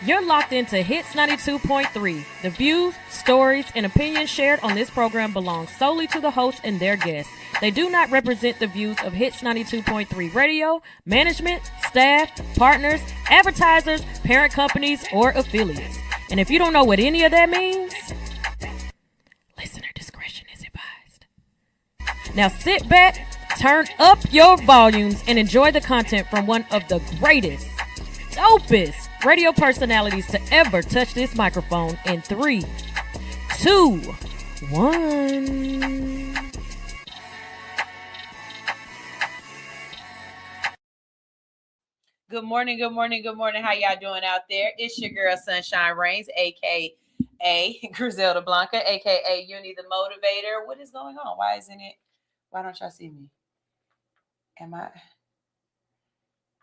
You're locked into Hits 92.3. The views, stories, and opinions shared on this program belong solely to the hosts and their guests. They do not represent the views of Hits 92.3 Radio, management, staff, partners, advertisers, parent companies, or affiliates. And if you don't know what any of that means, listener discretion is advised. Now sit back, turn up your volumes, and enjoy the content from one of the greatest, dopest radio personalities to ever touch this microphone in 3, 2, 1. Good morning, good morning, good morning. How y'all doing out there? It's your girl Sunshine Reigns, aka Griselda Blanca, aka Uni the Motivator. What is going on? Why don't y'all see me?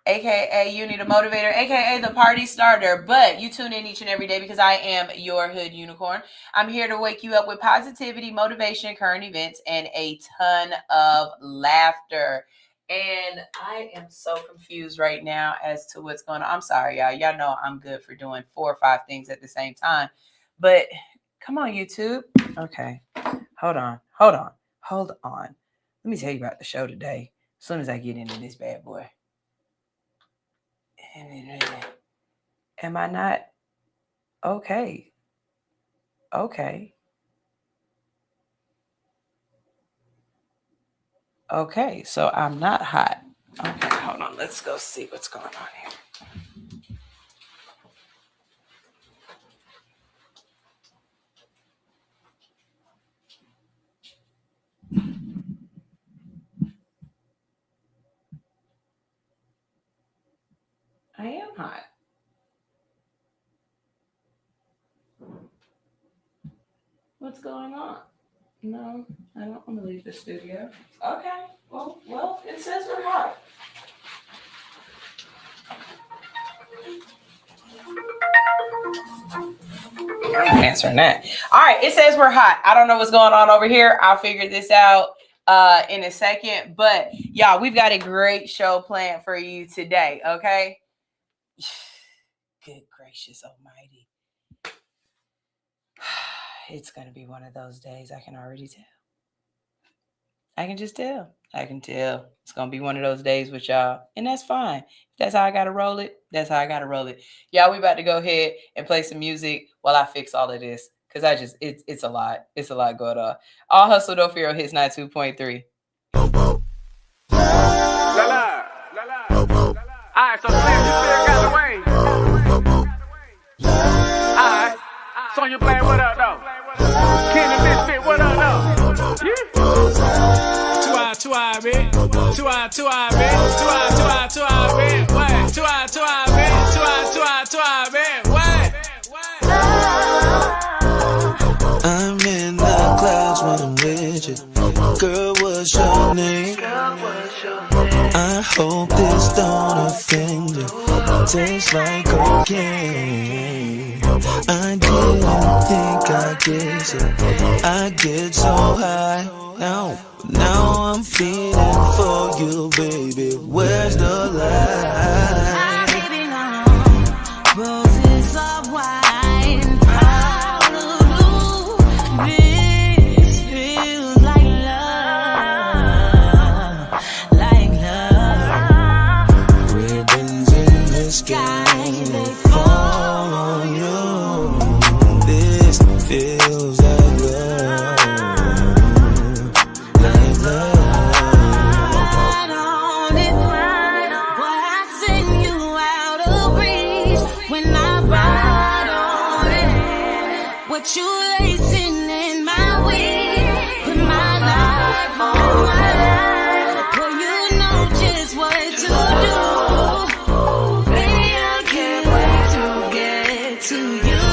AKA Uni the Motivator, AKA the Party Starter. But you tune in each and every day because I am your hood unicorn. I'm here to wake you up with positivity, motivation, current events, and a ton of laughter. And I am so confused right now as to what's going on. I'm sorry, y'all. Y'all know I'm good for doing 4 or 5 things at the same time. But come on, YouTube. Okay. Hold on. Let me tell you about the show today. As soon as I get into this bad boy. Am I not? Okay. Okay, so I'm not hot. Okay, hold on. Let's go see what's going on here. I am hot. What's going on? No, I don't want to leave the studio. Okay, well, it says we're hot. I'm answering that. All right, it says we're hot. I don't know what's going on over here. I'll figure this out in a second. But y'all, we've got a great show planned for you today, okay? Good gracious almighty. It's going to be one of those days. I can already tell. I can just tell. I can tell. It's going to be one of those days with y'all. And that's fine. If that's how I got to roll it, that's how I got to roll it. Y'all, we about to go ahead and play some music while I fix all of this. Because it's a lot. It's a lot going on. All hustle, no fear on Hits 92.3. All right, so Slim, you still got the way. All right. Sonya playing what up, though? Ken and Misfit, what up, though? Yeah. 2 hour, bitch. 2 hour, bitch. 2 hour, bitch. What? 2 hour, bitch. 2 hour, bitch. What? I'm in the clouds when I'm with you. Girl, what's your name? I hope this don't offend you. Tastes like cocaine. I didn't think I'd get you. I get so high. Now I'm feeling for you, baby. Where's the lie? I'm living on roses of wine, powder blue. This feels like love. Ribbons in the sky, they fall on you. This feels like love. Right on it, boy, I send you out of reach when I ride on it. What you lacing in my weed? Put my life on my life. Well, you know just what to do. Baby, I can't wait to get to you.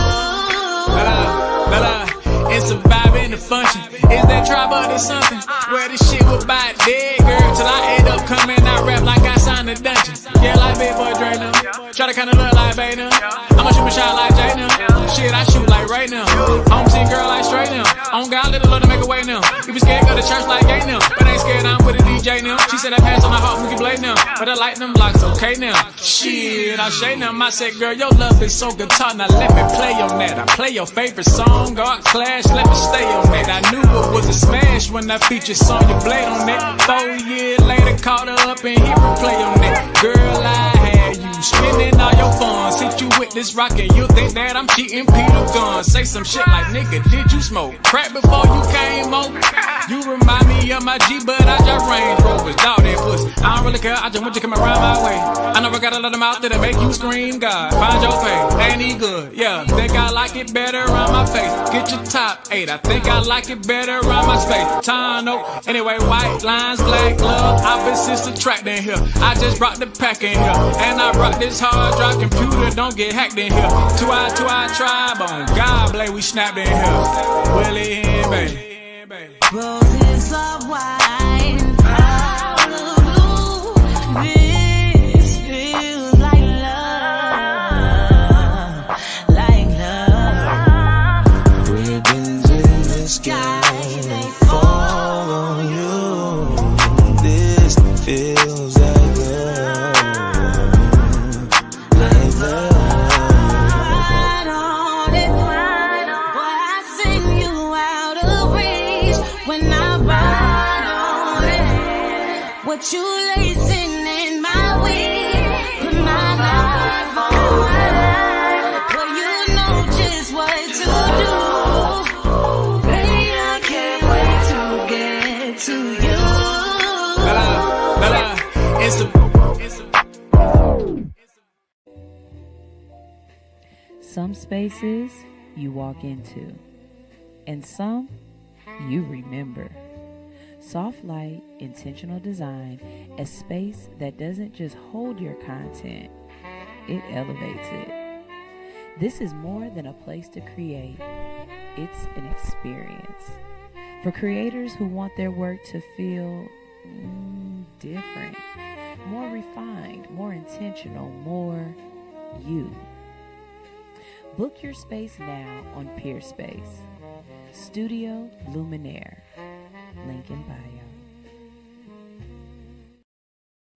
It's a vibe and a function. Is that tribal or something? Where this shit was about dead, girl. Till I end up coming out rap like I signed a dungeon. Yeah, like big boy Dre now. Try to kinda look like Bay now. I'ma shoot my shot like Jay now. Shit, I shoot like right now. Home team girl like straight now. On God, little love to make a way now. If you scared, go to church like gay now. But ain't scared, I'm with a DJ now. She said I pass on the heart, we can blade now. But I like them blocks, okay now. Shit, I shade them. I said, girl, your love is so guitar. Now let me play on that. I play your favorite song, God Clash. Let me stay on that. I knew it was a smash when I featured Sonya Blade on that. 4 years later, caught her up and hit replay on that. Girl, I had you spending all your funds. Hit you with this rock and you think that I'm cheating Peter Gunn. Say some shit like, nigga, did you smoke crack before you came over? You remind me of my G, but I just Range Rovers. Dog that pussy. I don't really care, I just want you to come around my way. I never got a lot of mouth that'll make you scream, God. Find your pay, ain't he good? Yeah, think I like it better around my face. Get your top 8, I think I like it better around my space. Tano, anyway, white lines, black glove, opposites attracting here. I just brought the pack in here, and I brought this hard drive computer, don't get hacked in here. 2i tribe on God, blade, we snapped in here. Willie and baby. Roses of wine, out of blue. This feels like love, like love. Ribbons in the sky, they fall on you. This feels like love, like love. Ride on it, boy, I sing you out of reach when I ride on it. What you lacing in my weed, put my life on it. Well, you know just what to do. Baby, I can't wait to get to you. It's the Some spaces you walk into, and some you remember. Soft light, intentional design, a space that doesn't just hold your content, it elevates it. This is more than a place to create, it's an experience. For creators who want their work to feel different, more refined, more intentional, more you. Book your space now on Peerspace. Studio Luminaire. Link in bio.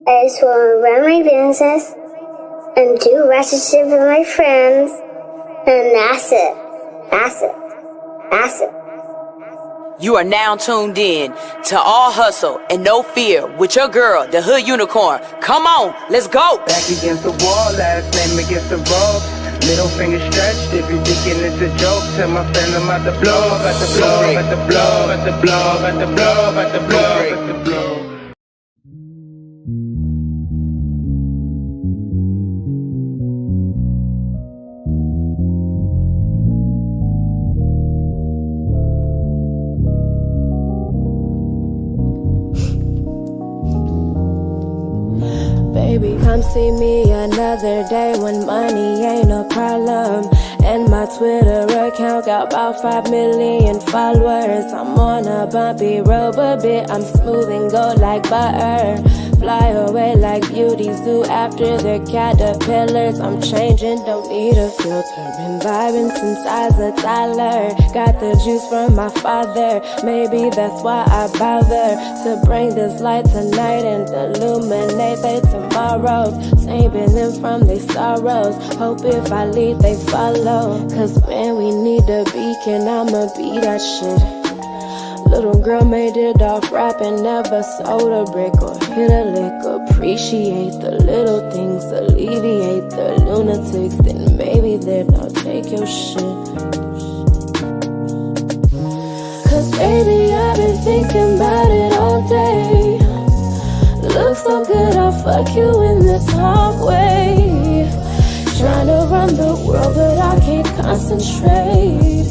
I just want to run my business and do relationship with my friends, and that's it. That's it. That's it. You are now tuned in to All Hustle and No Fear with your girl, the Hood Unicorn. Come on, let's go. Back against the wall, last name against the rope. Middle finger stretched, if you're thinking it's a joke, tell my friend I'm about to blow, about to blow, about to blow, about to blow, about to blow, about to blow, about to blow. Baby, come see me another day when money ain't a problem. And my Twitter account got about 5 million followers. I'm on a bumpy road, but bit I'm smooth and go like butter. Fly away like beauties do after their caterpillars. I'm changing, don't need a filter. Been vibing since I was a toddler. Got the juice from my father. Maybe that's why I bother to bring this light tonight and illuminate their tomorrows. Saving them from their sorrows. Hope if I lead, they follow. Cause when we need a beacon, I'ma be that shit. Little girl made it off rapping, never sold a brick or hit a lick. Appreciate the little things, alleviate the lunatics. Then maybe then I'll take your shit. Cause baby, I've been thinking about it all day. Looks so good, I'll fuck you in this hallway. Trying to run the world, but I can't concentrate.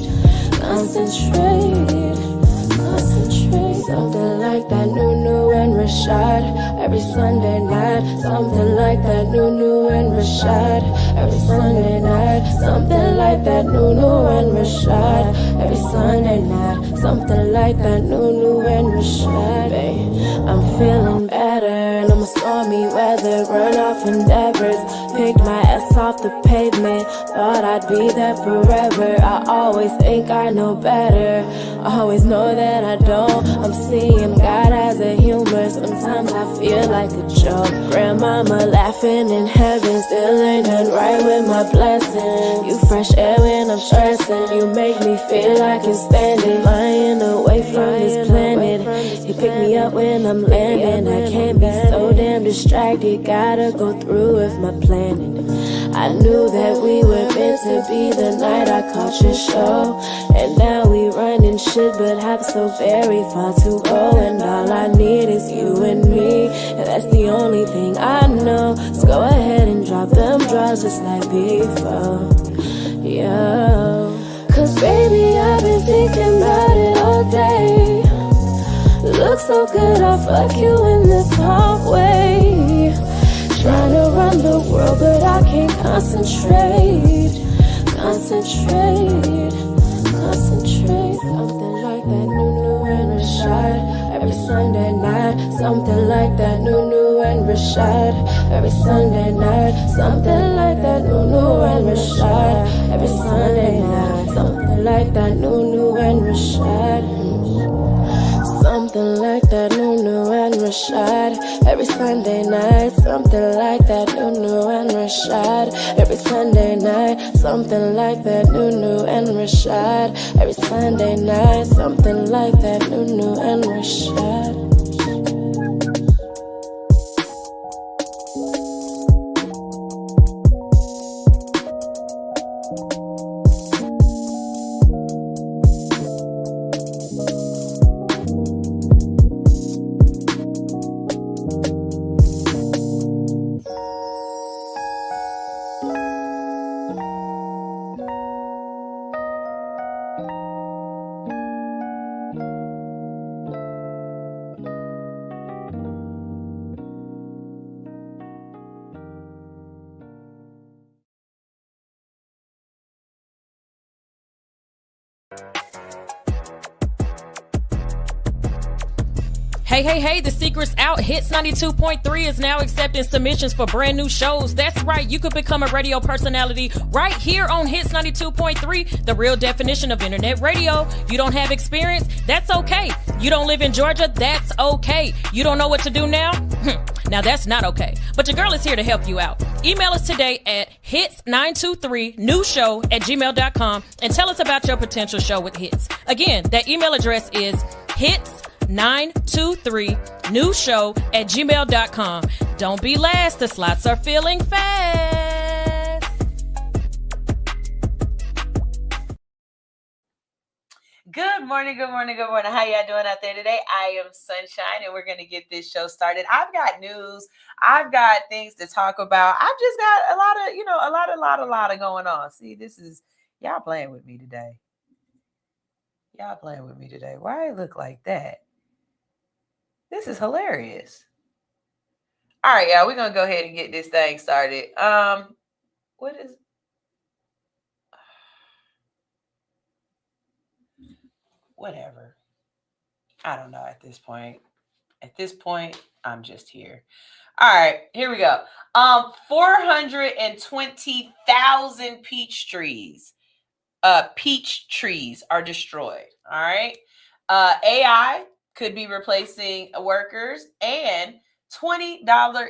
Something like that Nunu and Rashad every Sunday night. Something like that Nunu and Rashad every Sunday night. Something like that Nunu and Rashad every Sunday night. Something like that Nunu and Rashad. Babe, I'm feeling better and I'ma start stormy weather, run off endeavors. Picked my ass off the pavement, thought I'd be there forever. I always think I know better, I always know that I don't. I'm seeing God as a humor, sometimes I feel like a joke. Grandmama laughing in heaven, still ain't nothing right with my blessing. You fresh air when I'm stressing, you make me feel I can stand it. Flying away from this planet, you pick me up when I'm landing. I can't be so damn distracted, gotta go through with my planning. I knew that we were meant to be the night I caught your show, and now we running shit but have so very far to go. And all I need is you and me, and that's the only thing I know. So go ahead and drop them draws just like before, yo. Cause baby, I've been thinking about it all day. Look so good, I'll fuck you in this hallway. Trying to run the world, but I can't concentrate. Concentrate. Something like that new and Rashad. Every Sunday night, something like that new and Rashad. Every Sunday night, something like that new and Rashad. Every Sunday night, something like that new and Rashad. Something like that new and Rashad. Every Sunday night, something like that new and Rashad. Every Sunday night, something like that new and Rashad. Every Sunday night, something like that new and Rashad. Hey, the secret's out. Hits 92.3 is now accepting submissions for brand new shows. That's right, you could become a radio personality right here on Hits 92.3, the real definition of internet radio. You don't have experience? That's okay. You don't live in Georgia? That's okay. You don't know what to do now? Now that's not okay. But your girl is here to help you out. Email us today at hits923newshow@gmail.com and tell us about your potential show with Hits. Again, that email address is hits923newshow@gmail.com. Don't be last. The slots are filling fast. Good morning. How y'all doing out there today? I am Sunshine, and we're going to get this show started. I've got news. I've got things to talk about. I've just got a lot of going on. See, this is, y'all playing with me today. Why it look like that? This is hilarious. All right, y'all, we're going to go ahead and get this thing started. Whatever. I don't know at this point. I'm just here. All right, here we go. 420,000 peach trees are destroyed. All right. AI could be replacing workers, and $20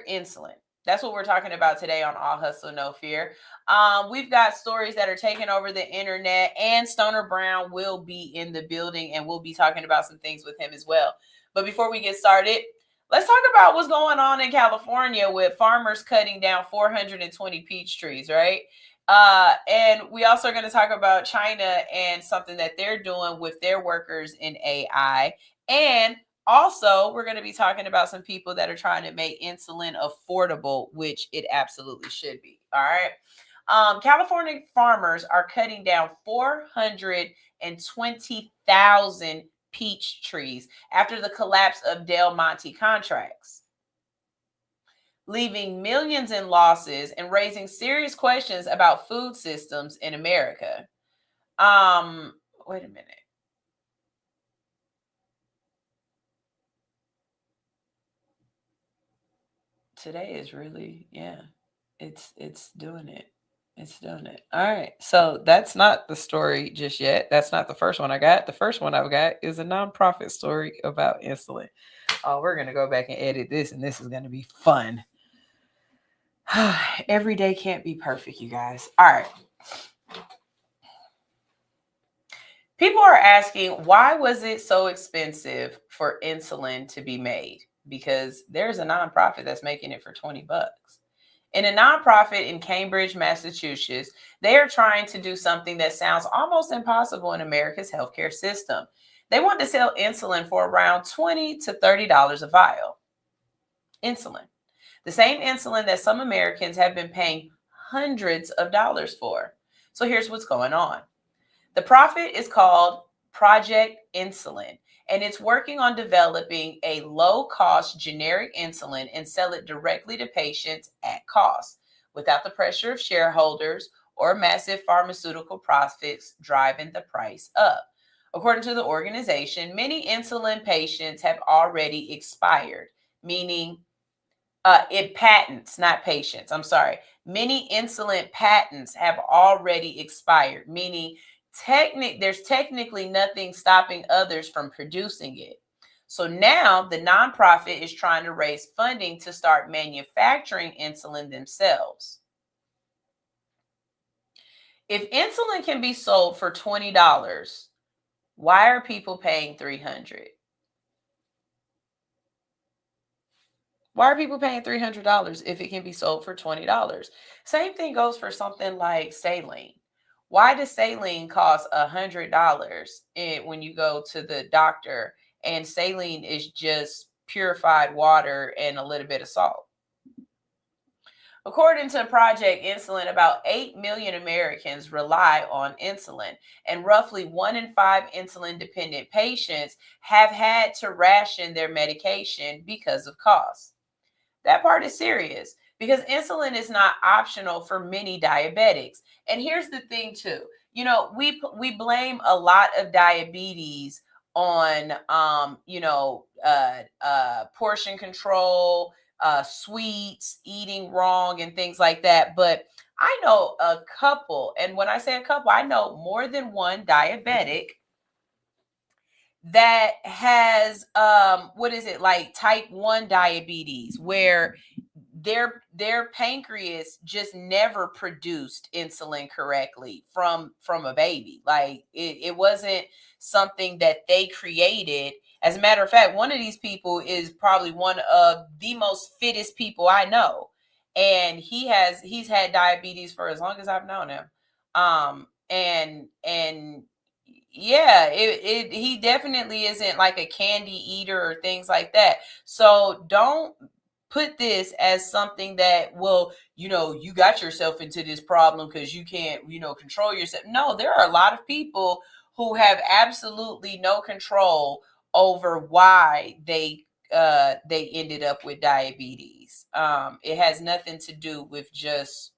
insulin. That's what we're talking about today on All Hustle, No Fear. We've got stories that are taking over the internet, and Stoner Brown will be in the building, and we'll be talking about some things with him as well. But before we get started, let's talk about what's going on in California with farmers cutting down 420 peach trees, right? And we also are going to talk about China and something that they're doing with their workers in AI. And also, we're going to be talking about some people that are trying to make insulin affordable, which it absolutely should be. All right. California farmers are cutting down 420,000 peach trees after the collapse of Del Monte contracts, leaving millions in losses and raising serious questions about food systems in America. Wait a minute. today is really, yeah, it's doing it. It's doing it. All right. So that's not the story just yet. That's not the first one I got. The first one I've got is a nonprofit story about insulin. Oh, we're going to go back and edit this, and this is going to be fun. Every day can't be perfect, you guys. All right. People are asking, why was it so expensive for insulin to be made? Because there's a nonprofit that's making it for $20. In a nonprofit in Cambridge, Massachusetts, they are trying to do something that sounds almost impossible in America's healthcare system. They want to sell insulin for around $20 to $30 a vial. Insulin. The same insulin that some Americans have been paying hundreds of dollars for. So here's what's going on. The profit is called Project Insulin, and it's working on developing a low-cost generic insulin and sell it directly to patients at cost, without the pressure of shareholders or massive pharmaceutical profits driving the price up. According to the organization, many insulin patients have already expired, meaning patents, not patients. I'm sorry. Many insulin patents have already expired, meaning there's technically nothing stopping others from producing it. So now the nonprofit is trying to raise funding to start manufacturing insulin themselves. If insulin can be sold for $20, why are people paying $300? Why are people paying $300 if it can be sold for $20? Same thing goes for something like saline. Why does saline cost $100 when you go to the doctor, and saline is just purified water and a little bit of salt? According to Project Insulin, about 8 million Americans rely on insulin, and roughly 1 in 5 insulin-dependent patients have had to ration their medication because of cost. That part is serious because insulin is not optional for many diabetics. And here's the thing too, we blame a lot of diabetes on, portion control, sweets, eating wrong, and things like that. But I know a couple, and when I say a couple, I know more than one diabetic that has type 1 diabetes, where their pancreas just never produced insulin correctly from a baby. Like it wasn't something that they created. As a matter of fact, one of these people is probably one of the most fittest people I know, and he's had diabetes for as long as I've known him. And yeah, he definitely isn't like a candy eater or things like that. So don't put this as something that, well, you got yourself into this problem because you can't, control yourself. No, there are a lot of people who have absolutely no control over why they ended up with diabetes. It has nothing to do with just,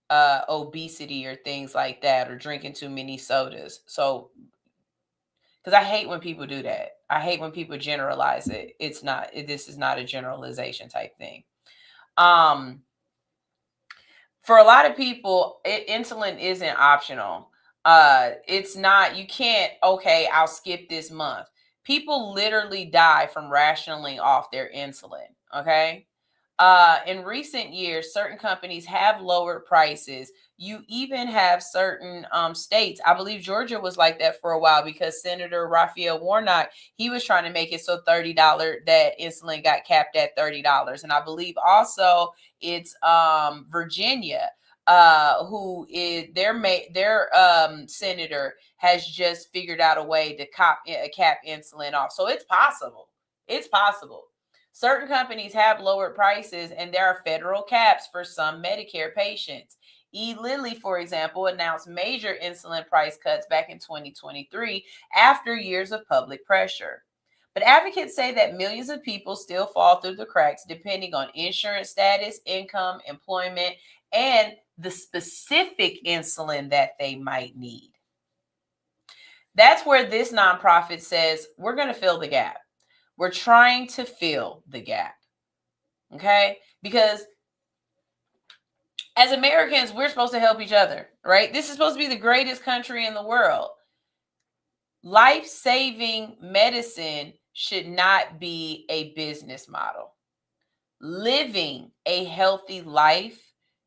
obesity or things like that, or drinking too many sodas. So, because I hate when people do that. I hate when people generalize it. This is not a generalization type thing. For a lot of people, insulin isn't optional. It's not, you can't, okay, I'll skip this month. People literally die from rationing off their insulin. Okay. In recent years, certain companies have lowered prices. You even have certain states. I believe Georgia was like that for a while because Senator Raphael Warnock, he was trying to make it so $30 that insulin got capped at $30. And I believe also it's Virginia, who is their senator has just figured out a way to cap insulin off. So it's possible. It's possible. Certain companies have lowered prices, and there are federal caps for some Medicare patients. Lilly, for example, announced major insulin price cuts back in 2023 after years of public pressure. But advocates say that millions of people still fall through the cracks depending on insurance status, income, employment, and the specific insulin that they might need. That's where this nonprofit says, we're going to fill the gap. We're trying to fill the gap. Okay? Because as Americans, we're supposed to help each other, right? This is supposed to be the greatest country in the world. Life-saving medicine should not be a business model. Living a healthy life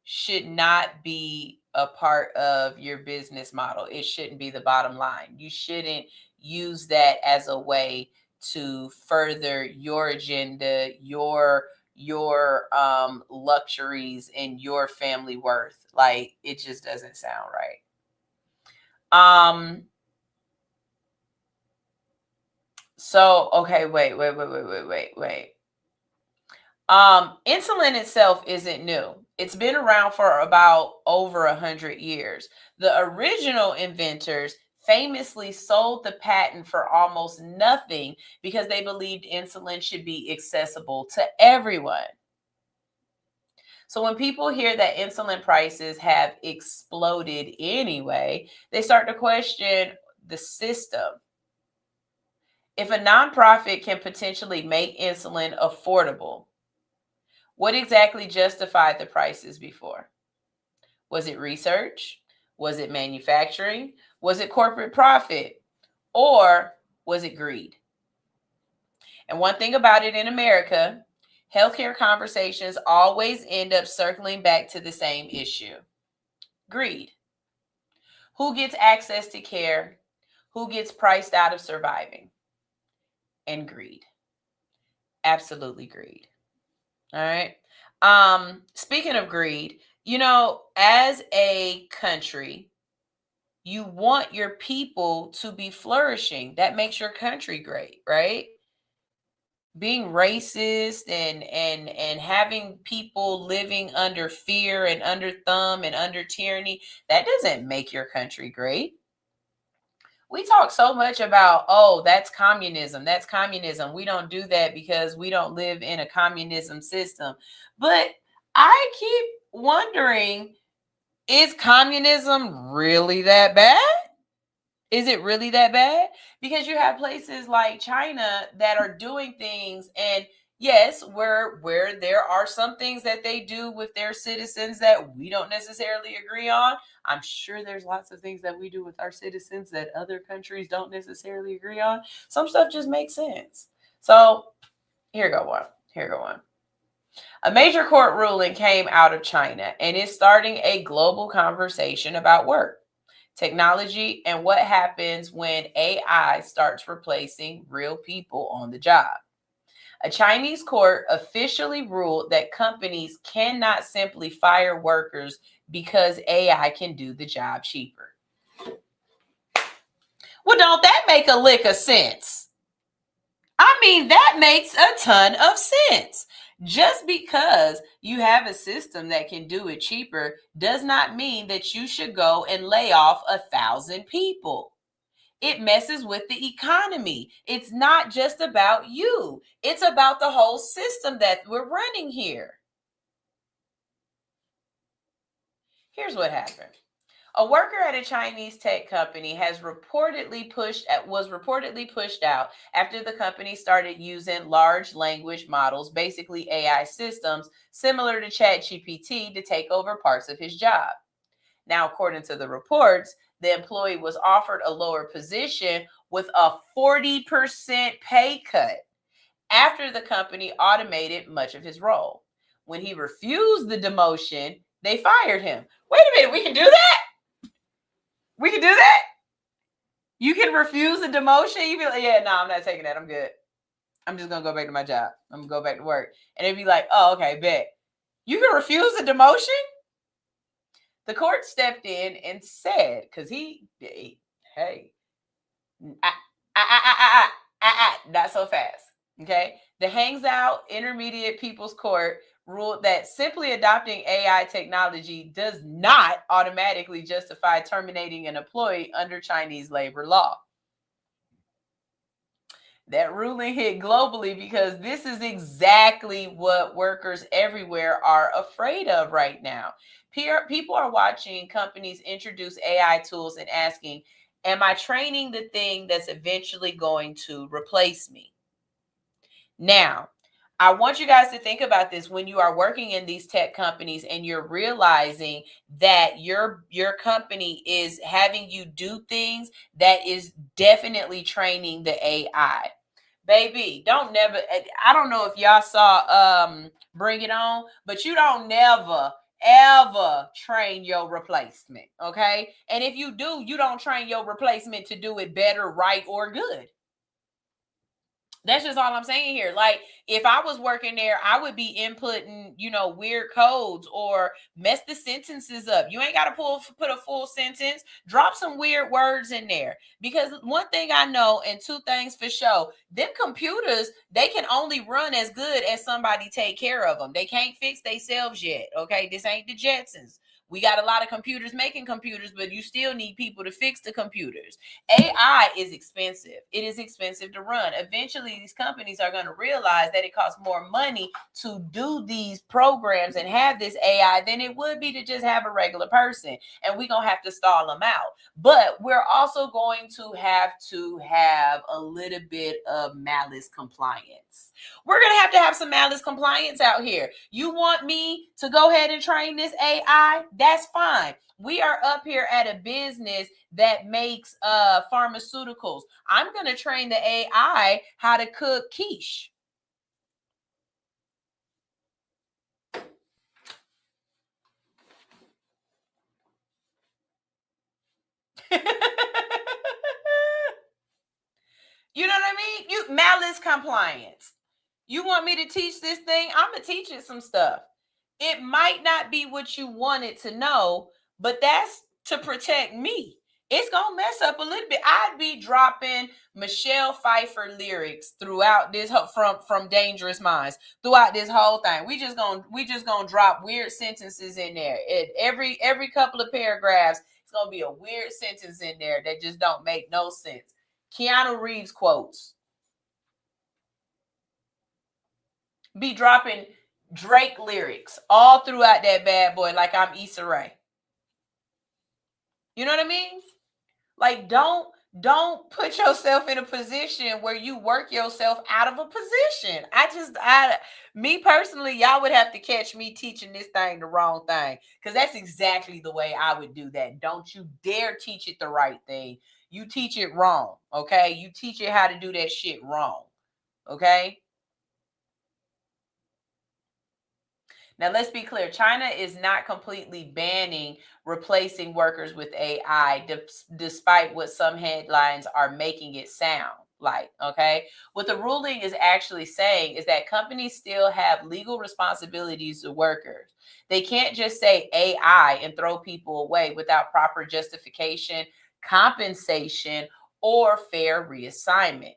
should not be a part of your business model. It shouldn't be the bottom line. You shouldn't use that as a way to further your agenda, your luxuries, and your family worth. Like, it just doesn't sound right. So okay, wait. Insulin itself isn't new. It's been around for about over 100 years. The original inventors famously sold the patent for almost nothing because they believed insulin should be accessible to everyone. So when people hear that insulin prices have exploded anyway, they start to question the system. If a nonprofit can potentially make insulin affordable, what exactly justified the prices before? Was it research? Was it manufacturing? Was it corporate profit? Or was it greed? And one thing about it in America, healthcare conversations always end up circling back to the same issue: greed. Who gets access to care? Who gets priced out of surviving? And greed. Absolutely greed. All right. Speaking of greed, as a country, you want your people to be flourishing. That makes your country great, right? Being racist and having people living under fear and under thumb and under tyranny, that doesn't make your country great. We talk so much about, oh, that's communism. That's communism. We don't do that because we don't live in a communism system. But I keep wondering, is communism really that bad? Is it really that bad? Because you have places like China that are doing things, and yes, where there are some things that they do with their citizens that we don't necessarily agree on. I'm sure there's lots of things that we do with our citizens that other countries don't necessarily agree on. Some stuff just makes sense. So here go one. A major court ruling came out of China, and it's starting a global conversation about work, technology, and what happens when AI starts replacing real people on the job. A Chinese court officially ruled that companies cannot simply fire workers because AI can do the job cheaper. Well, don't that make a lick of sense? I mean, that makes a ton of sense. Just because you have a system that can do it cheaper does not mean that you should go and lay off 1,000 people. It messes with the economy. It's not just about you. It's about the whole system that we're running here. Here's what happened. A worker at a Chinese tech company was reportedly pushed out after the company started using large language models, basically AI systems, similar to ChatGPT, to take over parts of his job. Now, according to the reports, the employee was offered a lower position with a 40% pay cut after the company automated much of his role. When he refused the demotion, they fired him. Wait a minute, we can do that? We can do that? You can refuse a demotion? You be like, yeah, no, I'm not taking that. I'm good. I'm just going to go back to my job. I'm going to go back to work. And they'd be like, oh, okay, bet. You can refuse a demotion? The court stepped in and said, because not so fast. Okay. The Hangs Out Intermediate People's Court ruled that simply adopting AI technology does not automatically justify terminating an employee under Chinese labor law. That ruling hit globally because this is exactly what workers everywhere are afraid of right now. People are watching companies introduce AI tools and asking, am I training the thing that's eventually going to replace me? Now, I want you guys to think about this when you are working in these tech companies and you're realizing that your company is having you do things that is definitely training the AI. Baby, I don't know if y'all saw Bring It On, but you don't never ever train your replacement, okay? And if you do, you don't train your replacement to do it better, right, or good. That's just all I'm saying here. Like, if I was working there, I would be inputting, weird codes or mess the sentences up. You ain't got to put a full sentence. Drop some weird words in there. Because one thing I know, and two things for sure, them computers, they can only run as good as somebody take care of them. They can't fix themselves yet. Okay, this ain't the Jetsons. We got a lot of computers making computers, but you still need people to fix the computers. AI is expensive. It is expensive to run. Eventually, these companies are going to realize that it costs more money to do these programs and have this AI than it would be to just have a regular person. And we're going to have to stall them out. But we're also going to have a little bit of malice compliance. We're going to have some malice compliance out here. You want me to go ahead and train this AI? That's fine. We are up here at a business that makes pharmaceuticals. I'm going to train the AI how to cook quiche. You know what I mean? You malice compliance. You want me to teach this thing? I'm going to teach it some stuff. It might not be what you wanted to know, but that's to protect me. It's going to mess up a little bit. I'd be dropping Michelle Pfeiffer lyrics throughout this from Dangerous Minds throughout this whole thing. We just going to drop weird sentences in there. Every couple of paragraphs, it's going to be a weird sentence in there that just don't make no sense. Keanu Reeves quotes. Be dropping Drake lyrics all throughout that bad boy like I'm Issa Rae. You know what I mean? Like, don't put yourself in a position where you work yourself out of a position. Me personally, y'all would have to catch me teaching this thing the wrong thing, because that's exactly the way I would do that. Don't you dare teach it the right thing. You teach it wrong, okay? You teach it how to do that shit wrong, okay? Now, let's be clear. China is not completely banning replacing workers with AI, despite what some headlines are making it sound like, okay? What the ruling is actually saying is that companies still have legal responsibilities to workers. They can't just say AI and throw people away without proper justification, compensation, or fair reassignment.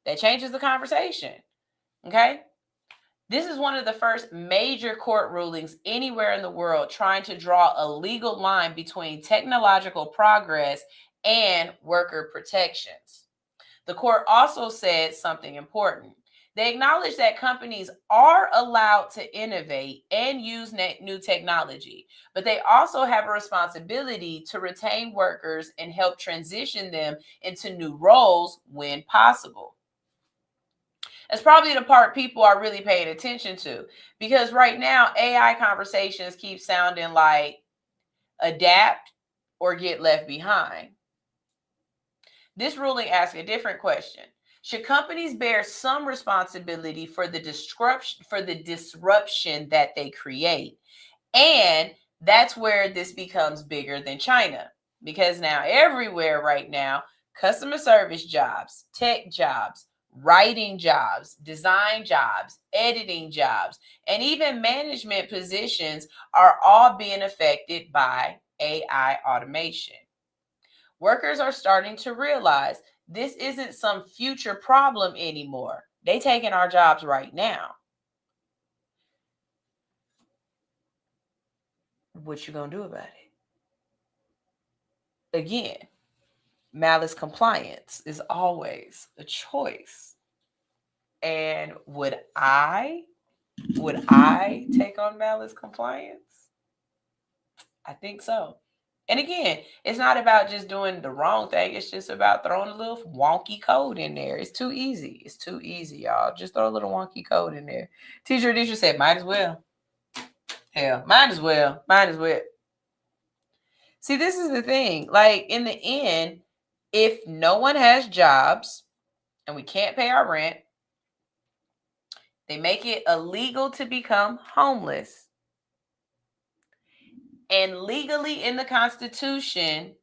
That changes the conversation, okay? This is one of the first major court rulings anywhere in the world trying to draw a legal line between technological progress and worker protections. The court also said something important. They acknowledge that companies are allowed to innovate and use new technology, but they also have a responsibility to retain workers and help transition them into new roles when possible. That's probably the part people are really paying attention to, because right now AI conversations keep sounding like adapt or get left behind. This ruling asks a different question. Should companies bear some responsibility for the disruption that they create? And that's where this becomes bigger than China, because now everywhere right now, customer service jobs, tech jobs, writing jobs, design jobs, editing jobs, and even management positions are all being affected by AI automation. Workers are starting to realize this isn't some future problem anymore. They taking our jobs right now. What you gonna do about it? Again, malice compliance is always a choice. And would I take on malice compliance? I think so. And again, it's not about just doing the wrong thing. It's just about throwing a little wonky code in there. It's too easy. It's too easy, y'all. Just throw a little wonky code in there. Teacher said, might as well. Hell, might as well. Might as well. See, this is the thing. Like, in the end, if no one has jobs and we can't pay our rent, they make it illegal to become homeless. And legally in the Constitution,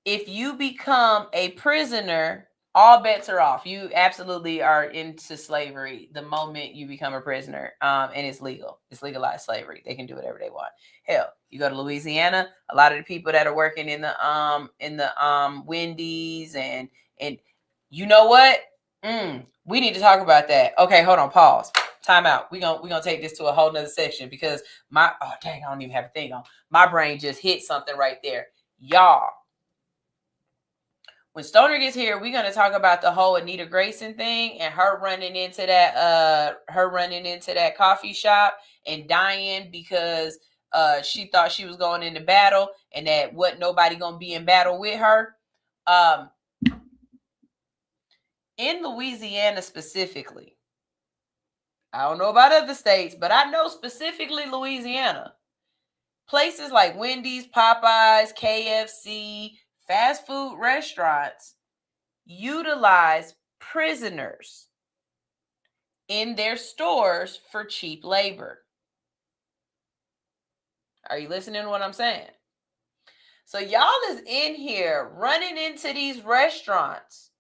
if you become a prisoner, all bets are off. You absolutely are into slavery the moment you become a prisoner. And it's legal. It's legalized slavery. They can do whatever they want. Hell, you go to Louisiana, a lot of the people that are working in the Wendy's and you know what? We need to talk about that. Okay, hold on, pause. Time out. We're gonna take this to a whole nother section because I don't even have a thing on. My brain just hit something right there. Y'all, when Stoner gets here, we're gonna talk about the whole Anita Grayson thing and her running into that coffee shop and dying because she thought she was going into battle and that wasn't nobody gonna be in battle with her. In Louisiana specifically, I don't know about other states, but I know specifically Louisiana. Places like Wendy's, Popeyes, KFC, fast food restaurants utilize prisoners in their stores for cheap labor. Are you listening to what I'm saying? So y'all is in here running into these restaurants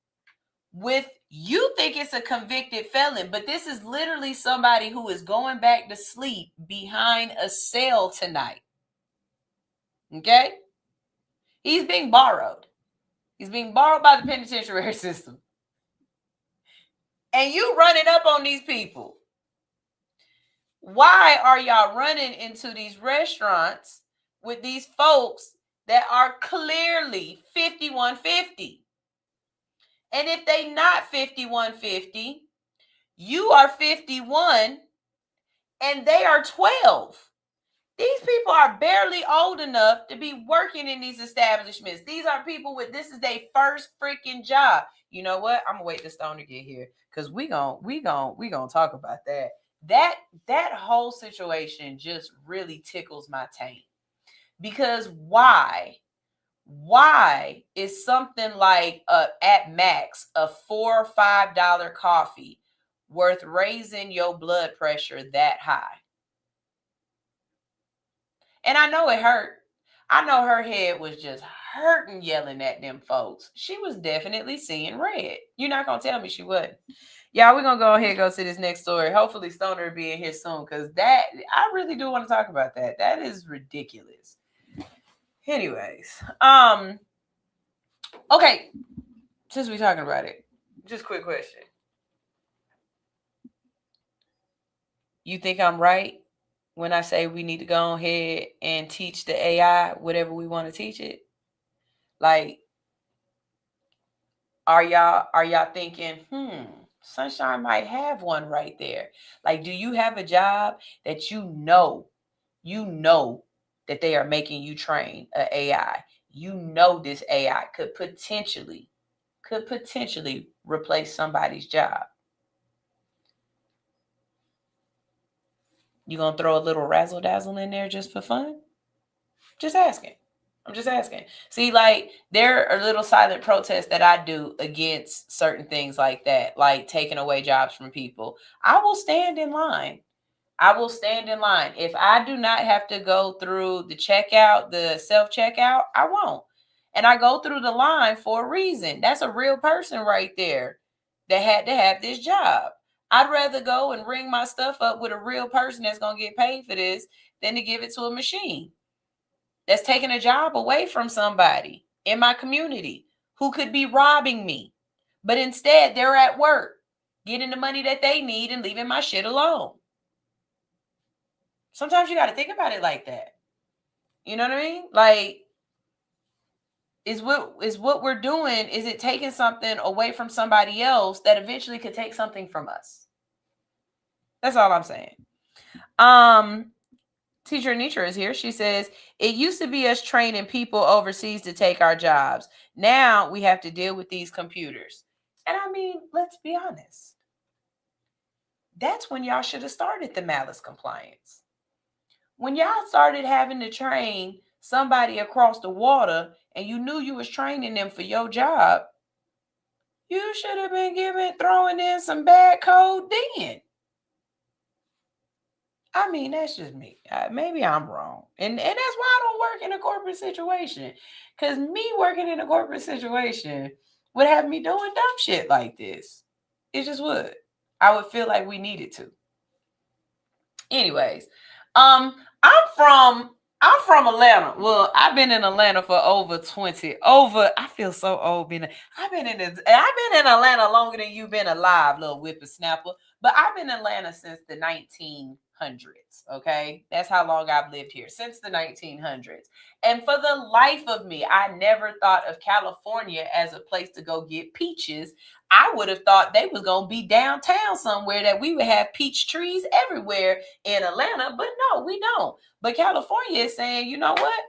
with, you think it's a convicted felon, but this is literally somebody who is going back to sleep behind a cell tonight. Okay? He's being borrowed. He's being borrowed by the penitentiary system. And you running up on these people. Why are y'all running into these restaurants with these folks that are clearly 5150? And if they not 5150, you are 51 and they are 12. These people are barely old enough to be working in these establishments. These are people with, this is their first freaking job. You know what? I'm gonna wait till Stoner get here because we gonna talk about that. That whole situation just really tickles my taint. Because why is something like at max a $4 or $5 coffee worth raising your blood pressure that high? And I know it hurt. I know her head was just hurting yelling at them folks. She was definitely seeing red. You're not going to tell me she wasn't. Y'all, we're going to go ahead and go to this next story. Hopefully Stoner will be in here soon because that, I really do want to talk about that. That is ridiculous. Anyways, okay, since we're talking about it, just quick question. You think I'm right when I say we need to go ahead and teach the AI whatever we want to teach it? Like, are y'all thinking, Sunshine might have one right there? Like, do you have a job that you know that they are making you train an AI? You know this AI could potentially replace somebody's job. You gonna throw a little razzle dazzle in there just for fun? Just asking. I'm just asking. See, like, there are little silent protests that I do against certain things like that, like taking away jobs from people. I will stand in line. If I do not have to go through the checkout, the self-checkout, I won't. And I go through the line for a reason. That's a real person right there that had to have this job. I'd rather go and ring my stuff up with a real person that's going to get paid for this than to give it to a machine that's taking a job away from somebody in my community who could be robbing me. But instead, they're at work getting the money that they need and leaving my shit alone. Sometimes you got to think about it like that. You know what I mean? Like, is what we're doing, is it taking something away from somebody else that eventually could take something from us? That's all I'm saying. Teacher Anitra is here. She says, it used to be us training people overseas to take our jobs. Now we have to deal with these computers. And I mean, let's be honest. That's when y'all should have started the malice compliance. When y'all started having to train somebody across the water and you knew you was training them for your job, you should have been throwing in some bad code then. I mean, that's just me. Maybe I'm wrong. And that's why I don't work in a corporate situation. Because me working in a corporate situation would have me doing dumb shit like this. It just would. I would feel like we needed to. Anyways, I'm from Atlanta. Well, I've been in Atlanta for I feel so old being I've been in Atlanta longer than you've been alive, little whippersnapper. But I've been in Atlanta since the 1900s. Okay, that's how long I've lived here, since the 1900s. And for the life of me, I never thought of California as a place to go get peaches. I would have thought they was gonna be downtown somewhere, that we would have peach trees everywhere in Atlanta, but no, we don't. But California is saying, you know what?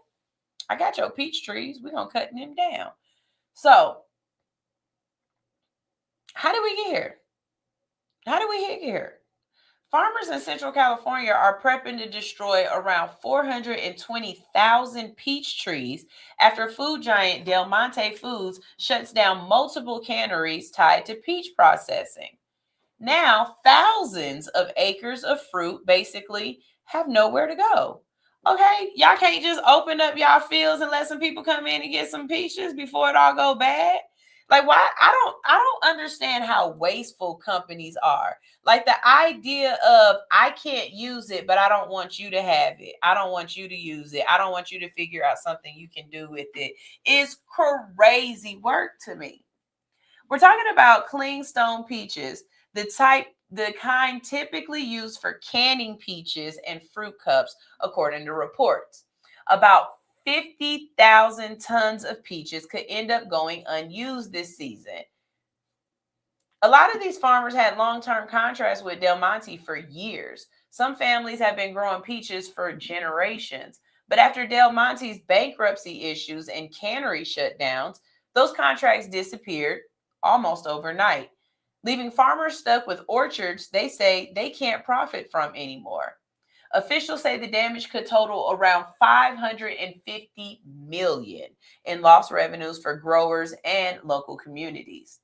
I got your peach trees. We're gonna cut them down. So, how did we get here? How did we get here? Farmers in Central California are prepping to destroy around 420,000 peach trees after food giant Del Monte Foods shuts down multiple canneries tied to peach processing. Now, thousands of acres of fruit basically have nowhere to go. Okay, y'all can't just open up y'all fields and let some people come in and get some peaches before it all go bad. Like, why? I don't understand how wasteful companies are. Like, the idea of, I can't use it, but I don't want you to have it. I don't want you to use it. I don't want you to figure out something you can do with it. Is crazy work to me. We're talking about clean stone peaches, the kind typically used for canning peaches and fruit cups, according to reports. About 50,000 tons of peaches could end up going unused this season. A lot of these farmers had long-term contracts with Del Monte for years. Some families have been growing peaches for generations. But after Del Monte's bankruptcy issues and cannery shutdowns, those contracts disappeared almost overnight, leaving farmers stuck with orchards they say they can't profit from anymore. Officials say the damage could total around $550 million in lost revenues for growers and local communities.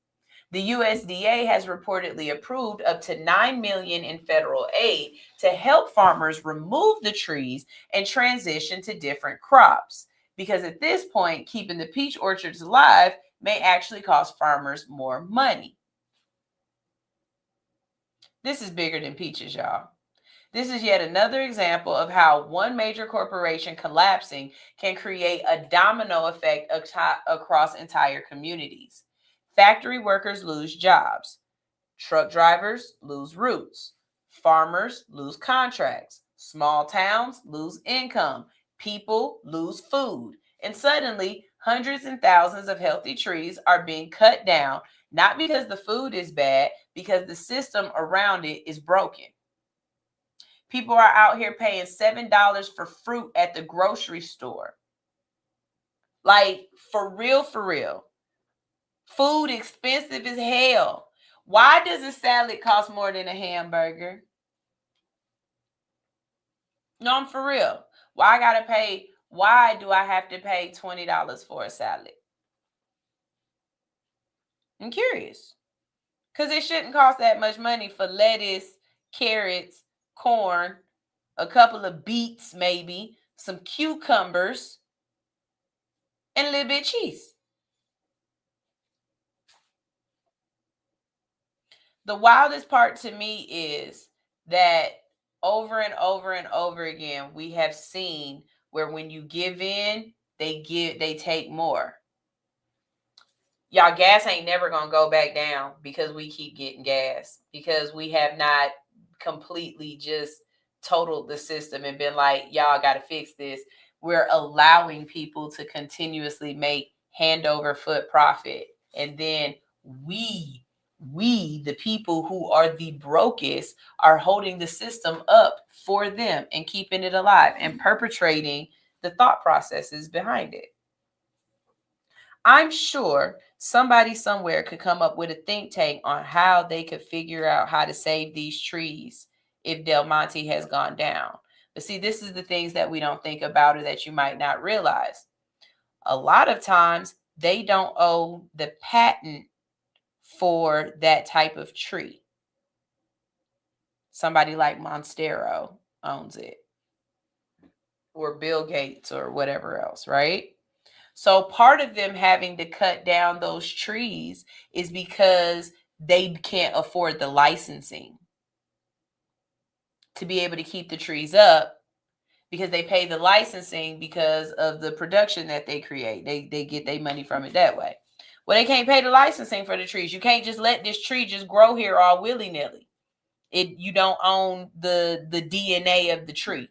The USDA has reportedly approved up to $9 million in federal aid to help farmers remove the trees and transition to different crops, because at this point, keeping the peach orchards alive may actually cost farmers more money. This is bigger than peaches, y'all. This is yet another example of how one major corporation collapsing can create a domino effect across entire communities. Factory workers lose jobs. Truck drivers lose routes. Farmers lose contracts. Small towns lose income. People lose food. And suddenly, hundreds and thousands of healthy trees are being cut down, not because the food is bad, because the system around it is broken. People are out here paying $7 for fruit at the grocery store. Like, for real, for real. Food expensive as hell. Why does a salad cost more than a hamburger? No, I'm for real. Why do I have to pay $20 for a salad? I'm curious. Because it shouldn't cost that much money for lettuce, carrots, corn, a couple of beets, maybe some cucumbers, and a little bit of cheese. The wildest part to me is that over and over and over again, we have seen where when you give in, they take more. Y'all, gas ain't never gonna go back down because we keep getting gas, because we have not completely just totaled the system and been like, y'all got to fix this. We're allowing people to continuously make hand over foot profit, and then we we, the people who are the brokest, are holding the system up for them and keeping it alive and perpetrating the thought processes behind it. I'm sure somebody somewhere could come up with a think tank on how they could figure out how to save these trees if Del Monte has gone down. But see, this is the things that we don't think about or that you might not realize. A lot of times they don't own the patent for that type of tree. Somebody like Monstero owns it, or Bill Gates or whatever else, right? So part of them having to cut down those trees is because they can't afford the licensing to be able to keep the trees up, because they pay the licensing because of the production that they create. They get their money from it that way. Well, they can't pay the licensing for the trees. You can't just let this tree just grow here all willy-nilly. You don't own the DNA of the tree.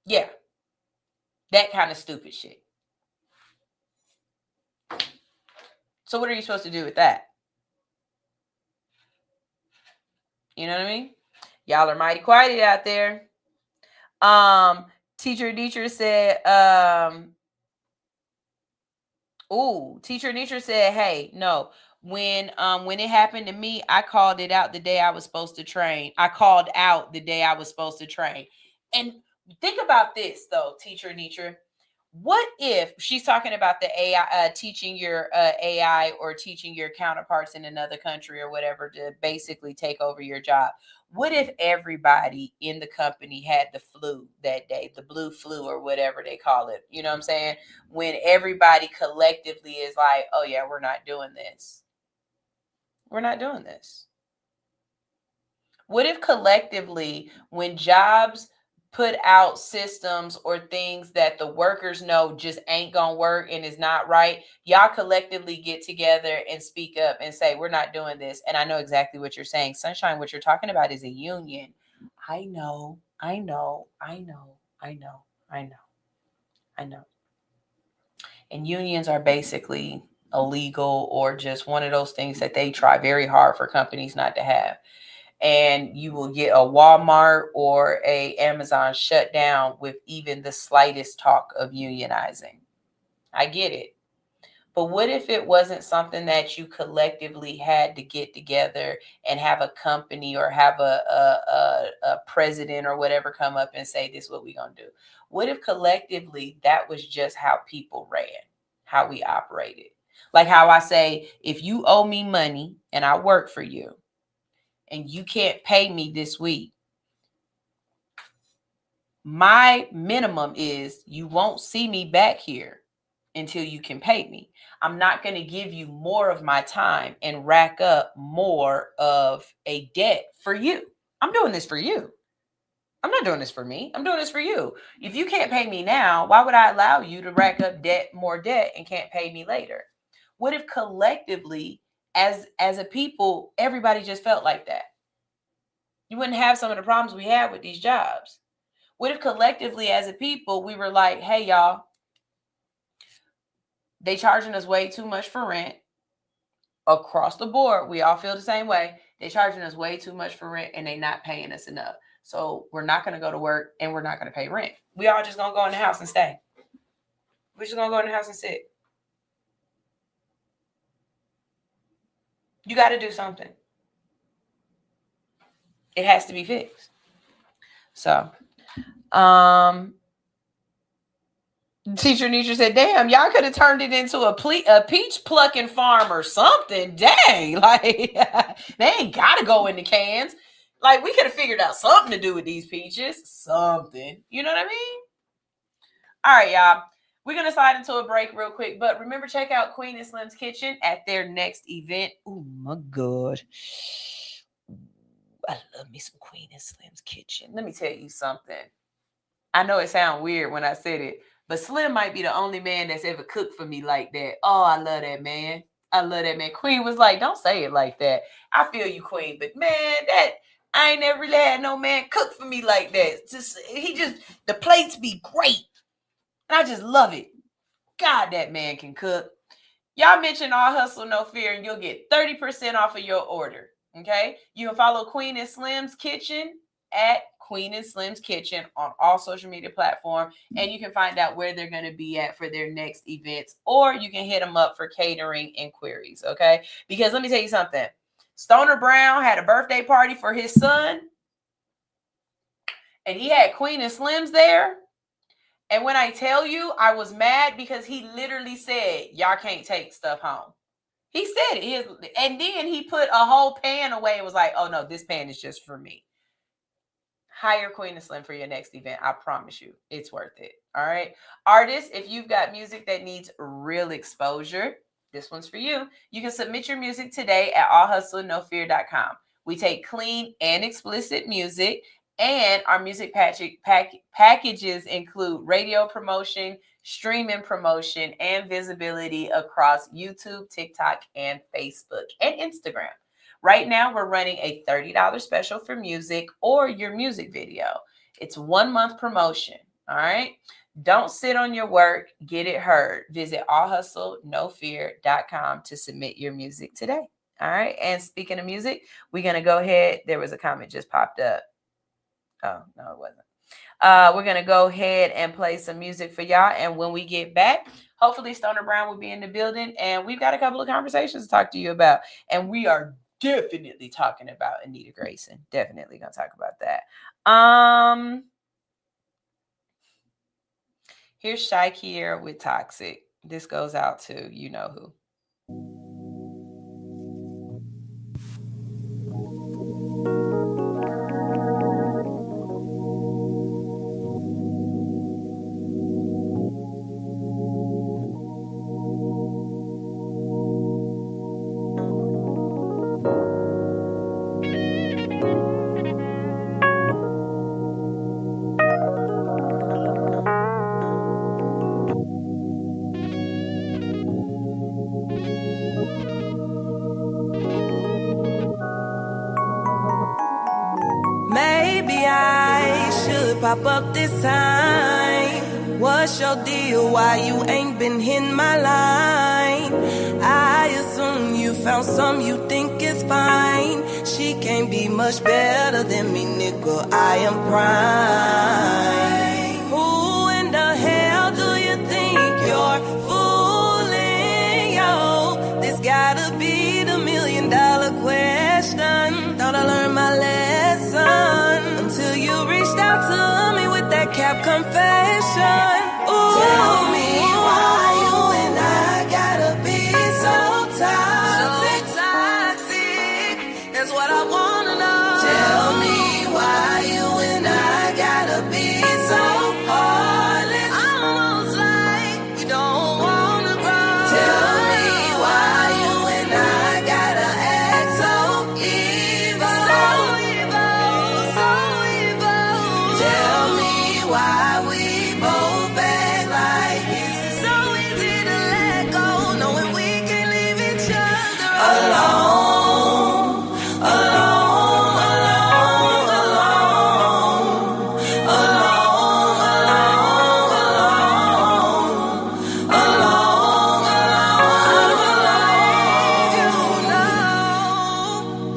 Yeah. That kind of stupid shit. So what are you supposed to do with that? You know what I mean? Y'all are mighty quiet out there. Teacher said, Teacher said, hey, no. When it happened to me, I called it out the day I was supposed to train. I called out the day I was supposed to train. And think about this, though, Teacher. What if she's talking about the AI, teaching your AI or teaching your counterparts in another country or whatever to basically take over your job? What if everybody in the company had the flu that day, the blue flu or whatever they call it? You know what I'm saying? When everybody collectively is like, oh yeah, we're not doing this. We're not doing this. What if collectively, when jobs put out systems or things that the workers know just ain't gonna work and is not right, y'all collectively get together and speak up and say, we're not doing this. And I know exactly what you're saying. Sunshine, what you're talking about is a union. I know. And unions are basically illegal or just one of those things that they try very hard for companies not to have. And you will get a Walmart or a Amazon shut down with even the slightest talk of unionizing. I get it. But what if it wasn't something that you collectively had to get together and have a company or have a president or whatever come up and say, this is what we're going to do? What if collectively that was just how people ran, how we operated? Like how I say, if you owe me money and I work for you, and you can't pay me this week, my minimum is you won't see me back here until you can pay me. I'm not going to give you more of my time and rack up more of a debt for you. I'm doing this for you. I'm not doing this for me. I'm doing this for you. If you can't pay me now, why would I allow you to rack up more debt and can't pay me later? What if collectively, as a people, everybody just felt like that? You wouldn't have some of the problems we have with these jobs. What if collectively as a people, we were like, hey, y'all, they charging us way too much for rent across the board. We all feel the same way. They charging us way too much for rent and they not paying us enough. So we're not going to go to work and we're not going to pay rent. We all just going to go in the house and stay. We're just going to go in the house and sit. You got to do something. It has to be fixed. So, Teacher said, damn, y'all could have turned it into a peach plucking farm or something. Dang, like they ain't got to go in the cans. Like we could have figured out something to do with these peaches. Something. You know what I mean? All right, y'all. We're going to slide into a break real quick. But remember, check out Queen and Slim's Kitchen at their next event. Oh, my God. I love me some Queen and Slim's Kitchen. Let me tell you something. I know it sounds weird when I said it, but Slim might be the only man that's ever cooked for me like that. Oh, I love that man. I love that man. Queen was like, don't say it like that. I feel you, Queen, but man, I ain't never really had no man cook for me like that. The plates be great. And I just love it. God, that man can cook. Y'all mention All Hustle, No Fear, and you'll get 30% off of your order. Okay? You can follow Queen and Slim's Kitchen at Queen and Slim's Kitchen on all social media platforms, and you can find out where they're going to be at for their next events, or you can hit them up for catering inquiries. Okay? Because let me tell you something. Stoner Brown had a birthday party for his son, and he had Queen and Slim's there. And when I tell you, I was mad because he literally said, y'all can't take stuff home. He said it. And then he put a whole pan away and was like, oh, no, this pan is just for me. Hire Queen and Slim for your next event. I promise you, it's worth it. All right. Artists, if you've got music that needs real exposure, this one's for you. You can submit your music today at allhustlenofear.com. We take clean and explicit music. And our music packages include radio promotion, streaming promotion, and visibility across YouTube, TikTok, and Facebook and Instagram. Right now, we're running a $30 special for music or your music video. It's 1 month promotion. All right. Don't sit on your work. Get it heard. Visit allhustlenofear.com to submit your music today. All right. And speaking of music, we're going to go ahead. There was a comment just popped up. Oh, no, it wasn't. We're going to go ahead and play some music for y'all. And when we get back, hopefully Stoner Brown will be in the building. And we've got a couple of conversations to talk to you about. And we are definitely talking about Anita Grayson. Definitely going to talk about that. Here's Shakira with Toxic. This goes out to you know who. Pop up this time. What's your deal? Why you ain't been hitting my line? I assume you found some you think is fine. She can't be much better than me, nigga. I am prime. Who in the hell do you think you're fooling, yo? This gotta be the $1 million question. Thought I learned my lesson until you reached out to me with that cap confession. Ooh. Tell me why you and I gotta be so toxic. That's what I wanna know. Tell me why you and I gotta be so heartless. Almost like we don't wanna grow. Tell me why you and I gotta act so evil. So evil, so evil. Tell me why we both act like it's so easy to let go, knowing we can't leave each other alone, alone, alone, alone, alone, alone, alone,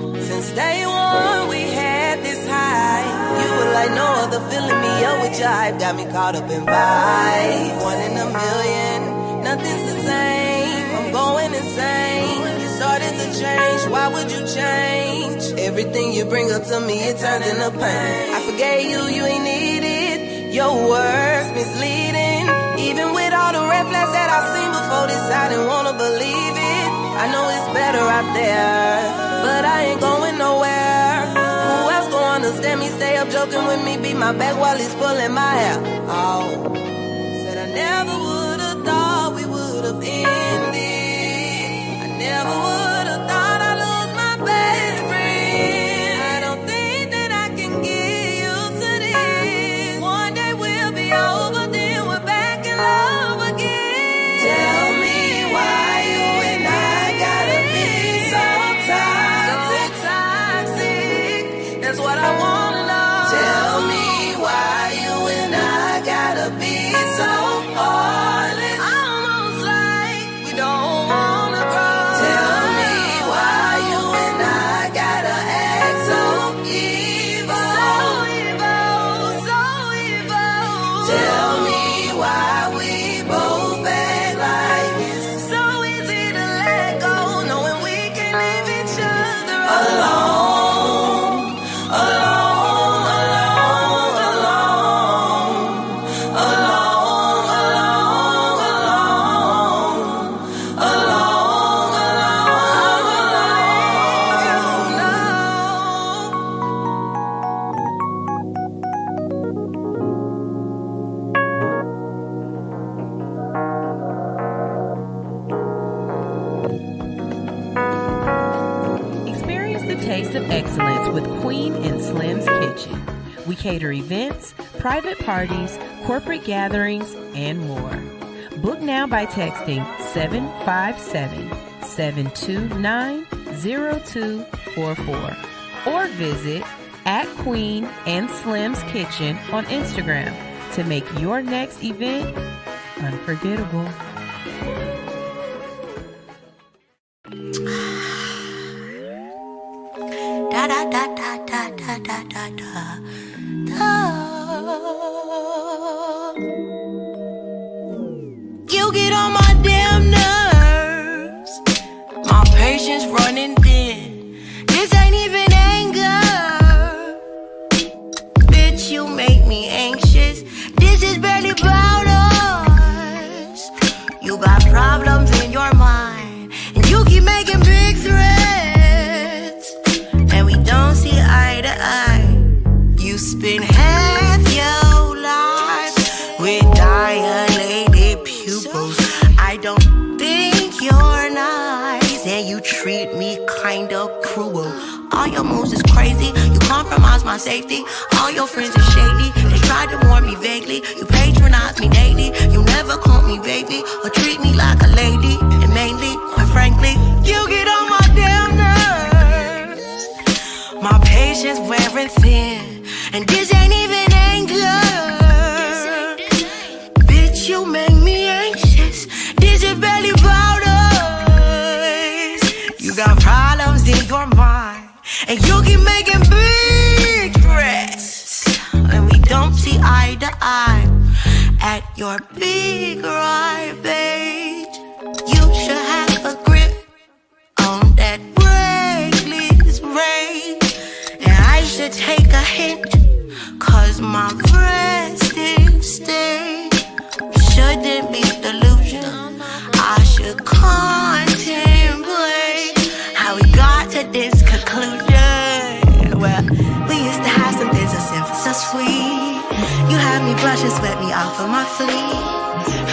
alone. Since day one we had this high. You were like no other, filling me up with your hype. Got me caught up in vibes. 1 in a million, nothing's the same. I'm going insane. You started to change, why would you change? Everything you bring up to me, it turns into pain. I forgave you, you ain't need it. Your words misleading. Even with all the red flags that I've seen before this, I didn't wanna believe it. I know it's better out there, but I ain't going nowhere. Who else gon' understand me? Stay up joking with me, beat my back while he's pulling my hair. Oh, said I never would've thought we would've ended. I never would've thought I'd lose my best friend. I don't think that I can get used to this. One day we'll be over, then we're back in love again. Tell me why you and I gotta be so toxic. That's what I wanna know. Tell me why you and I gotta be so heartless. Almost like we don't want We cater events, private parties, corporate gatherings, and more. Book now by texting 757-729-0244 or visit @Queen and Slim's Kitchen on Instagram to make your next event unforgettable. Da da da da da da da da da. You get on my damn nerves. My patience running thin. This ain't even anger. Bitch, you make me anxious. This is barely about us. You got problems in your mind, and you keep making big threats, and we don't see eye to eye. You spend half your life with dilated pupils. I don't think you're nice, and you treat me kinda cruel. All your moves is crazy, you compromise my safety. All your friends are shady, they tried to warn me vaguely. You patronize me daily, you never call me baby or treat me like a lady. And mainly, quite frankly, you get on my damn nerves. My patience wearing thin, and this ain't even anger. Bitch, you make me anxious. This is barely about us. You got problems in your mind, and you keep making big threats, and we don't see eye to eye. At your big ribage, you should have a grip on that reckless rage. And I should take a hint, cause my resting state shouldn't be delusional. I should contemplate how we got to this conclusion. Well, we used to have some things so simple, so sweet. You had me blush and sweat me off of my feet.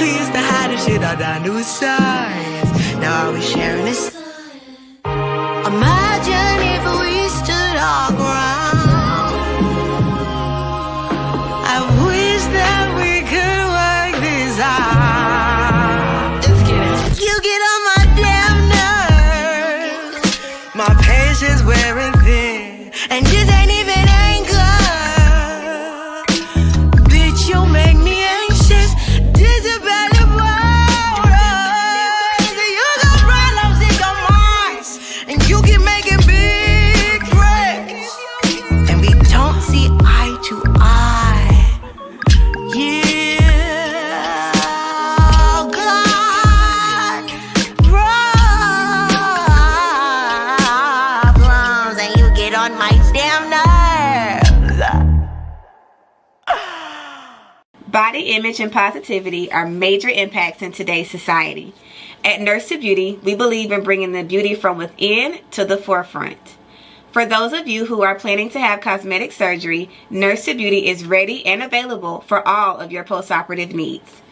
We used to hide the shit all down to a science. Now are we sharing this? Imagine if we stood our ground. I wish that we could work this out. Just kidding. You get on my damn nerves. My patience wearing thin, and this ain't even anger. Bitch, you make me anxious. This is barely about us. You got problems in your mind, and you keep making big threats, and we don't see eye to eye. Yeah, God, problems, and you get on my damn nerves. Body image and positivity are major impacts in today's society. At Nurse to Beauty, we believe in bringing the beauty from within to the forefront. For those of you who are planning to have cosmetic surgery, Nurse to Beauty is ready and available for all of your postoperative needs.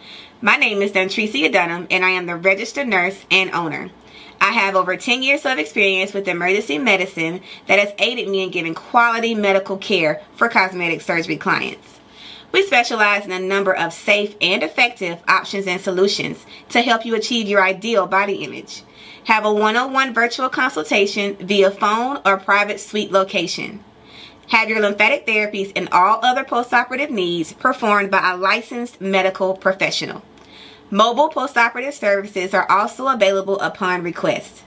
My name is Dontricia Dunham, and I am the registered nurse and owner. I have over 10 years of experience with emergency medicine that has aided me in giving quality medical care for cosmetic surgery clients. We specialize in a number of safe and effective options and solutions to help you achieve your ideal body image. Have a one-on-one virtual consultation via phone or private suite location. Have your lymphatic therapies and all other postoperative needs performed by a licensed medical professional. Mobile postoperative services are also available upon request.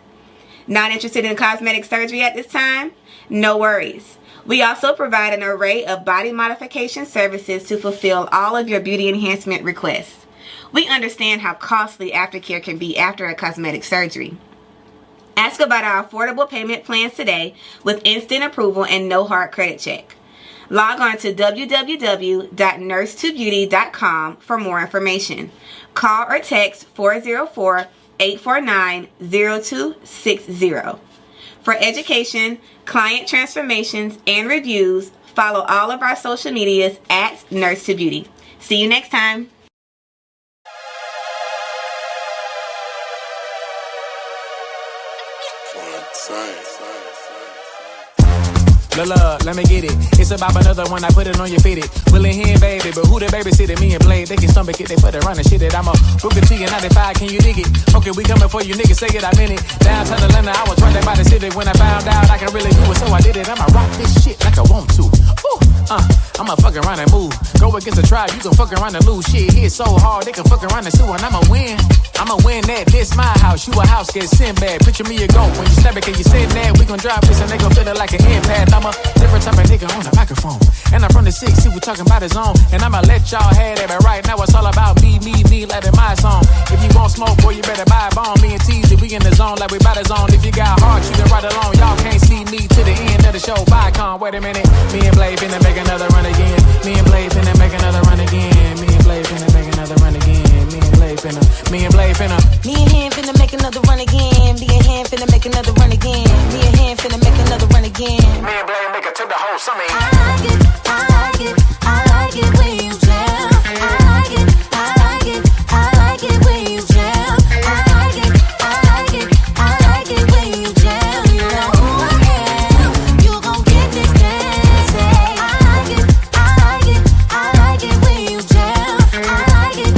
Not interested in cosmetic surgery at this time? No worries. We also provide an array of body modification services to fulfill all of your beauty enhancement requests. We understand how costly aftercare can be after a cosmetic surgery. Ask about our affordable payment plans today with instant approval and no hard credit check. Log on to www.nursetobeauty.com for more information. Call or text 404-849-0260. For education, client transformations, and reviews, follow all of our social medias at Nurse to Beauty. See you next time. Let me get it. It's about another one, I put it on your fitted. Willing hand, baby, but who the baby sitting? Me and Blade, they can stomach it, they put it running shit it. I'm a Booker T and 95, can you dig it? Okay, we coming for you niggas, say it, I meant it. Downtown Atlanta, I was right there by the Civic. When I found out I can really do it, so I did it. I'ma rock this shit like I want to. Ooh, I'ma fuck around and move. Go against the tribe, you can fuck around and lose. Shit hit so hard, they can fuck around and sue. And I'ma win that. This my house, you a house, get Sinbad. Picture me a goat, when you snap it, can you sit that? We gon' drop this and they gon' feel it like an impact. I'm a different type of nigga on the microphone. And I'm from the 6, see we talking about his own. And I'ma let y'all have that, but right now it's all about me, like in my song. If you want smoke, boy, you better buy a bomb. Me and Teasy, we in the zone like we by the zone. If you got heart, you can ride along. Y'all can't see me to the end of the show. Bicon, wait a minute. Me and Blade finna make another run again. Me and Blade finna make another run again. Me and Blade finna make another run again. Me and Blade finna. Me and Hand finna make another run again. Me and Hand finna make another run again. Me and Hand finna make another run again. Me and Blade make it to the whole summer. I like it when you jam. I like it when you jam. I like it when you jam. You know who I am. You gon' get this dance. I like it when you jam. I like it when you jam. I like it.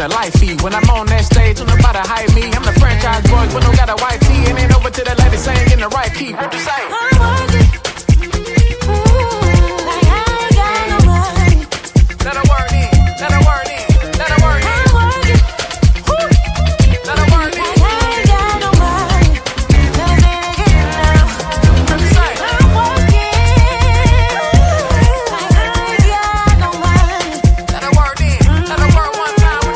Life feed. When I'm on that stage, I'm about to hype me. I'm the franchise boy, but don't got a white tee. And ain't over to the lady saying in the right key. What you say? I'm working. Like I ain't got no money. Let her word in. Let her word in. Let her word in. I'm working. Let her word in. Like I ain't got no money. Let me get it now. What you say? I'm working. Like I ain't got no money. Let her word in. Let her word one time.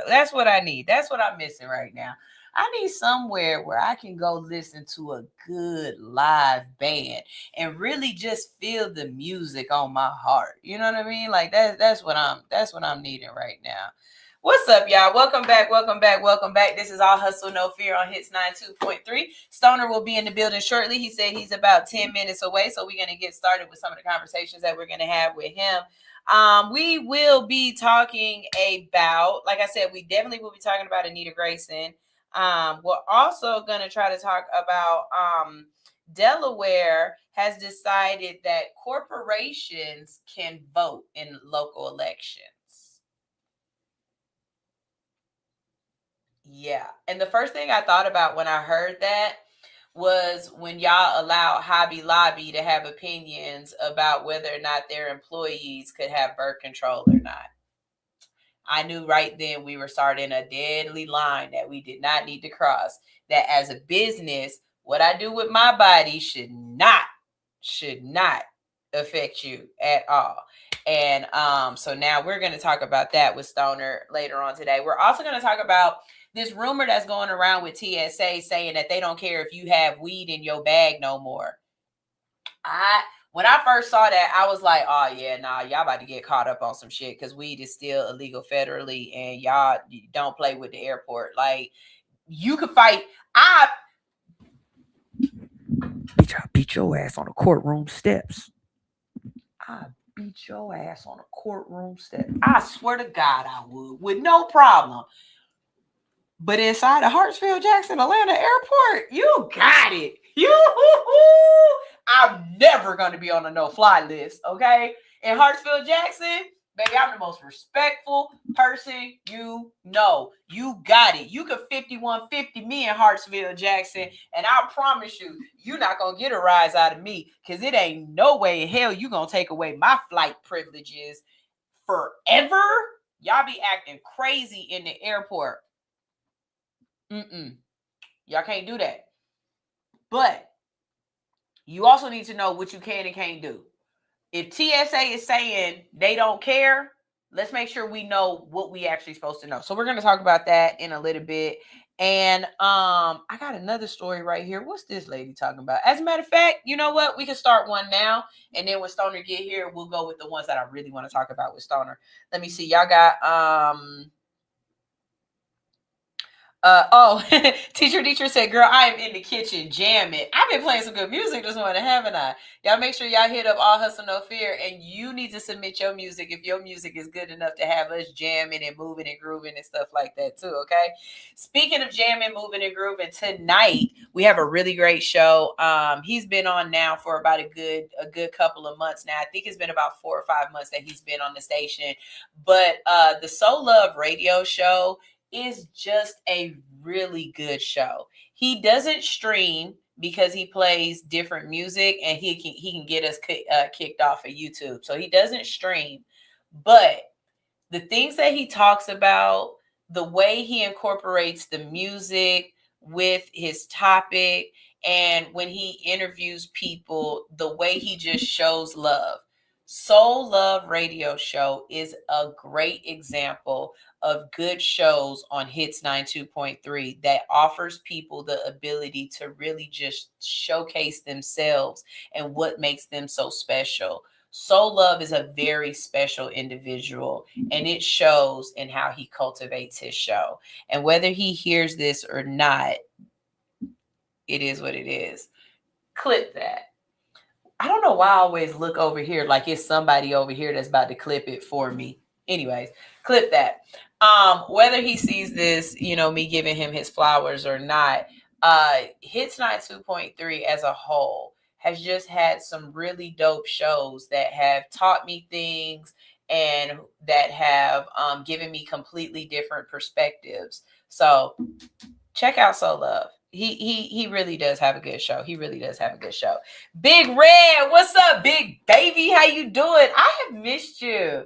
That's what I need. That's what I'm missing right now. I need somewhere where I can go listen to a good live band and really just feel the music on my heart. You know what I mean? Like that's what I'm needing right now. What's up, y'all? Welcome back. This is All Hustle, No Fear on Hits 92.3. Stoner will be in the building shortly. He said he's about 10 minutes away, so we're going to get started with some of the conversations that we're going to have with him. We will be talking about, like I said, we definitely will be talking about Anita Grayson. We're also going to try to talk about Delaware has decided that corporations can vote in local elections. Yeah. And the first thing I thought about when I heard that was when y'all allowed Hobby Lobby to have opinions about whether or not their employees could have birth control or not. I knew right then we were starting a deadly line that we did not need to cross. That as a business, what I do with my body should not affect you at all. And so now we're going to talk about that with Stoner later on today. We're also going to talk about this rumor that's going around with TSA saying that they don't care if you have weed in your bag no more. When I first saw that, I was like, oh yeah, nah, y'all about to get caught up on some shit because weed is still illegal federally and y'all don't play with the airport. Like, you could fight. I beat your ass on the courtroom steps. I beat your ass on a courtroom step. I swear to God I would, with no problem. But inside the Hartsfield Jackson Atlanta airport, you got it. I'm never going to be on a no-fly list, okay? In Hartsfield Jackson, baby, I'm the most respectful person you know. You got it. You could 5150 me in Hartsfield Jackson, and I promise you, you're not going to get a rise out of me because it ain't no way in hell you going to take away my flight privileges forever. Y'all be acting crazy in the airport. Y'all can't do that. But you also need to know what you can and can't do. If TSA is saying they don't care, let's make sure we know what we actually supposed to know. So we're going to talk about that in a little bit. And I got another story right here. What's this lady talking about? As a matter of fact, you know what? We can start one now. And then when Stoner get here, we'll go with the ones that I really want to talk about with Stoner. Let me see. Y'all got... Teacher said, girl, I am in the kitchen jamming. I've been playing some good music this morning, haven't I? Y'all make sure y'all hit up All Hustle No Fear, and you need to submit your music if your music is good enough to have us jamming and moving and grooving and stuff like that too, okay? Speaking of jamming, moving, and grooving, tonight we have a really great show. He's been on now for about a good couple of months now. I think it's been about 4 or 5 months that he's been on the station. But the Soul Love radio show is just a really good show. He doesn't stream because he plays different music and he can get us kicked off of YouTube. So he doesn't stream, but the things that he talks about, the way he incorporates the music with his topic, and when he interviews people, the way he just shows love. Soul Love Radio Show is a great example of good shows on Hits 92.3 that offers people the ability to really just showcase themselves and what makes them so special. Soul Love is a very special individual, and it shows in how he cultivates his show. And whether he hears this or not, it is what it is. Clip that. I don't know why I always look over here like it's somebody over here that's about to clip it for me. Anyways, clip that. Whether he sees this, me giving him his flowers or not, Hits 92.3 as a whole has just had some really dope shows that have taught me things and that have given me completely different perspectives. So check out Soul Love. He really does have a good show. He really does have a good show. Big Red, what's up, big baby? How you doing? I have missed you.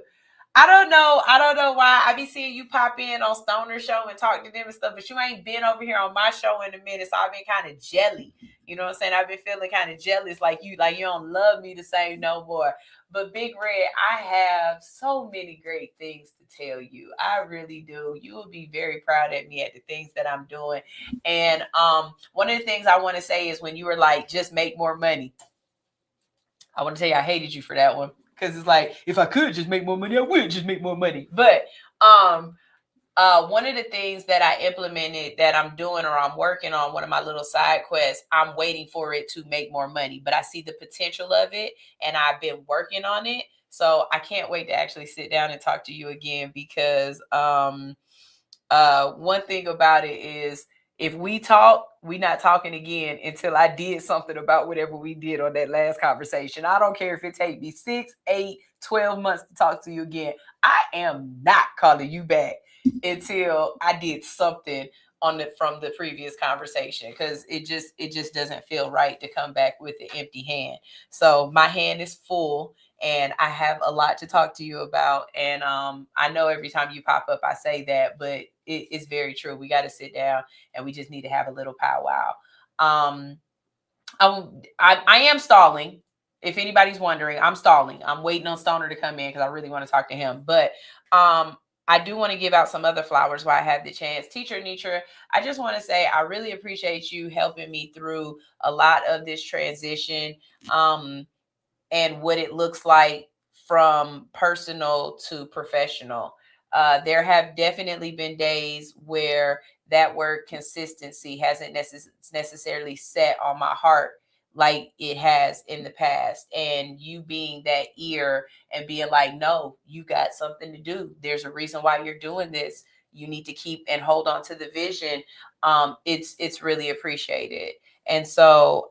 I don't know why I be seeing you pop in on Stoner Show and talk to them and stuff, but you ain't been over here on my show in a minute, so I've been kind of jelly. You know what I'm saying? I've been feeling kind of jealous, like you don't love me the same no more. But Big Red, I have so many great things to tell you. I really do. You will be very proud of me at the things that I'm doing. And one of the things I want to say is when you were like, just make more money. I want to tell you I hated you for that one. Because it's like, if I could just make more money, I would just make more money. But one of the things that I implemented that I'm doing or I'm working on, one of my little side quests, I'm waiting for it to make more money. But I see the potential of it, and I've been working on it. So I can't wait to actually sit down and talk to you again because one thing about it is, if we talk, we not talking again until I did something about whatever we did on that last conversation. I don't care if it take me 6, 8, 12 months to talk to you again. I am not calling you back until I did something from the previous conversation, because it just doesn't feel right to come back with an empty hand. So my hand is full, and I have a lot to talk to you about. And I know every time you pop up I say that, but it's very true. We got to sit down and we just need to have a little powwow. I am stalling. If anybody's wondering, I'm stalling. I'm waiting on Stoner to come in because I really want to talk to him. But I do want to give out some other flowers while I have the chance. Teacher Nitra, I just want to say I really appreciate you helping me through a lot of this transition, and what it looks like from personal to professional. There have definitely been days where that word consistency hasn't necessarily set on my heart like it has in the past. And you being that ear and being like, no, you got something to do. There's a reason why you're doing this. You need to keep and hold on to the vision. It's really appreciated. And so,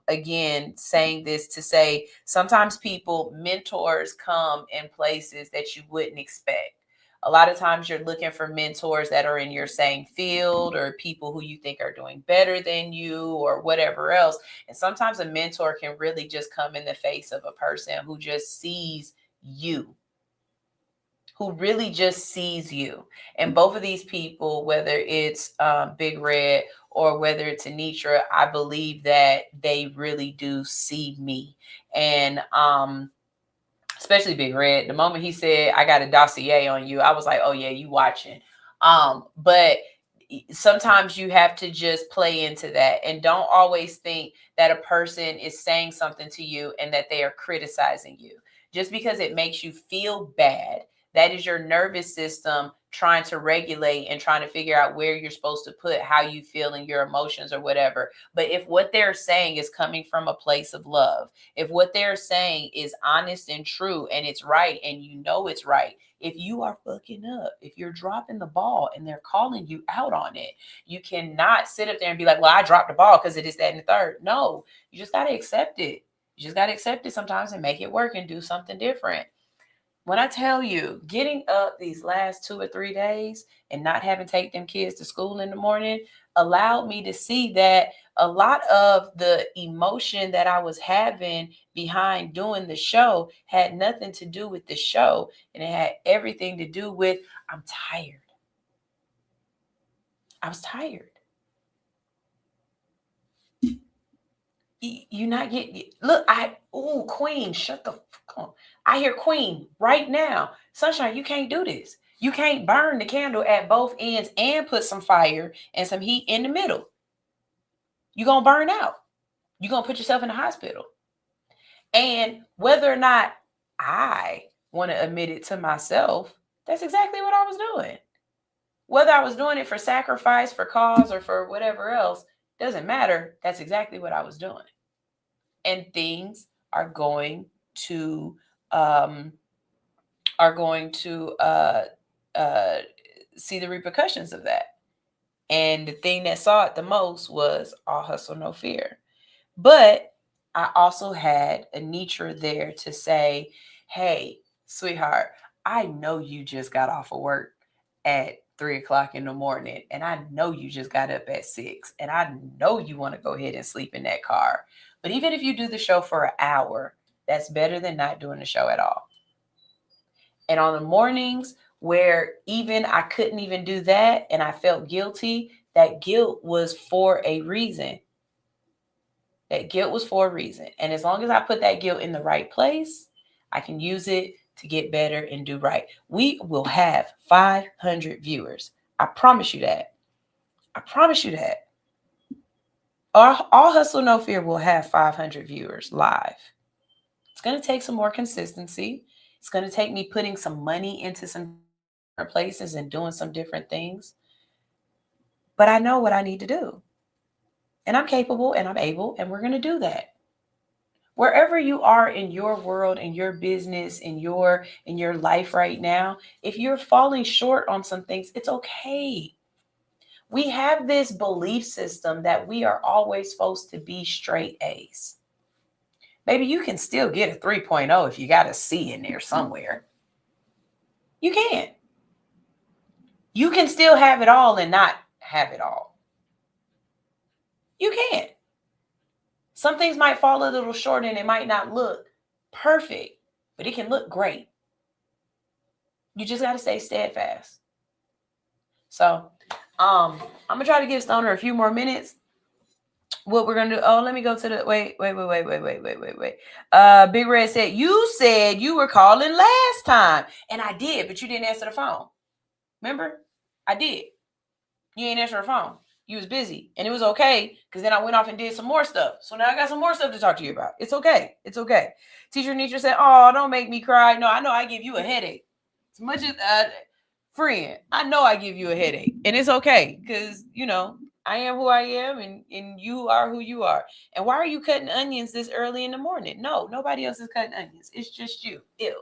again, saying this to say, sometimes mentors come in places that you wouldn't expect. A lot of times you're looking for mentors that are in your same field, or people who you think are doing better than you, or whatever else. And sometimes a mentor can really just come in the face of a person who just sees you, who really just sees you. And both of these people, whether it's Big Red or whether it's Anitra, I believe that they really do see me. And especially Big Red, the moment he said, I got a dossier on you, I was like, oh yeah, you watching. But sometimes you have to just play into that, and don't always think that a person is saying something to you and that they are criticizing you. Just because it makes you feel bad, that is your nervous system trying to regulate and trying to figure out where you're supposed to put how you feel and your emotions or whatever. But if what they're saying is coming from a place of love, if what they're saying is honest and true and it's right and you know it's right, if you are fucking up, if you're dropping the ball and they're calling you out on it, you cannot sit up there and be like, well, I dropped the ball because it is that and the third. No, you just got to accept it. You just got to accept it sometimes and make it work and do something different. When I tell you, getting up these last 2 or 3 days and not having to take them kids to school in the morning allowed me to see that a lot of the emotion that I was having behind doing the show had nothing to do with the show. And it had everything to do with, I'm tired. I was tired. You're not getting, look, Queen, shut the fuck up. I hear Queen right now. Sunshine, you can't do this. You can't burn the candle at both ends and put some fire and some heat in the middle. You're going to burn out. You're going to put yourself in the hospital. And whether or not I want to admit it to myself, that's exactly what I was doing. Whether I was doing it for sacrifice, for cause, or for whatever else, doesn't matter. That's exactly what I was doing. And things are going to see the repercussions of that. And the thing that saw it the most was all hustle, no fear. But I also had Anitra there to say, hey, sweetheart, I know you just got off of work at 3 o'clock in the morning. And I know you just got up at 6. And I know you want to go ahead and sleep in that car. But even if you do the show for an hour, that's better than not doing the show at all. And on the mornings where even I couldn't even do that and I felt guilty, that guilt was for a reason. That guilt was for a reason. And as long as I put that guilt in the right place, I can use it to get better and do right. We will have 500 viewers. I promise you that. I promise you that. All Hustle No Fear will have 500 viewers live. It's going to take some more consistency. It's going to take me putting some money into some different places and doing some different things. But I know what I need to do. And I'm capable and I'm able, and we're going to do that. Wherever you are in your world, in your business, in your life right now, if you're falling short on some things, it's okay. We have this belief system that we are always supposed to be straight A's. Maybe you can still get a 3.0 if you got a C in there somewhere. You can. You can still have it all and not have it all. You can't. Some things might fall a little short and it might not look perfect, but it can look great. You just got to stay steadfast. So, I'm going to try to give Stoner a few more minutes. What we're going to do. Oh, let me go to the, wait. Big Red said you were calling last time. And I did, but you didn't answer the phone. Remember? I did. You ain't answer the phone. You was busy. And it was okay, because then I went off and did some more stuff. So now I got some more stuff to talk to you about. It's okay. It's okay. Teacher Nietzsche said, oh, don't make me cry. No, I know I give you a headache. As much as, friend, I know I give you a headache. And it's okay, because, you know, I am who I am, and you are who you are. And why are you cutting onions this early in the morning? No, nobody else is cutting onions. It's just you. Ew.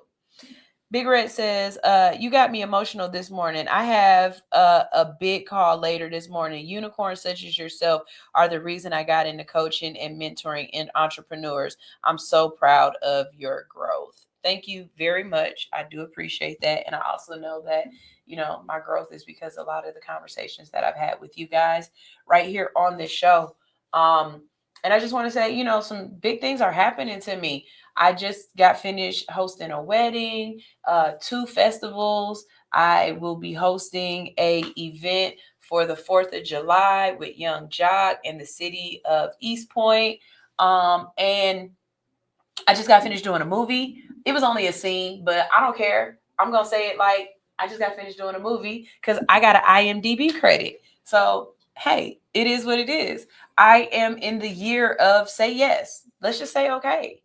Big Red says, you got me emotional this morning. I have a big call later this morning. Unicorns such as yourself are the reason I got into coaching and mentoring in entrepreneurs. I'm so proud of your growth. Thank you very much. I do appreciate that. And I also know that, you know, my growth is because a lot of the conversations that I've had with you guys right here on this show. And I just want to say, you know, some big things are happening to me. I just got finished hosting a wedding, 2 festivals. I will be hosting a event for the 4th of July with Young Jock in the city of East Point. And I just got finished doing a movie. It was only a scene, but I don't care. I'm going to say it like I just got finished doing a movie because I got an IMDb credit. So, hey, it is what it is. I am in the year of say yes. Let's just say okay.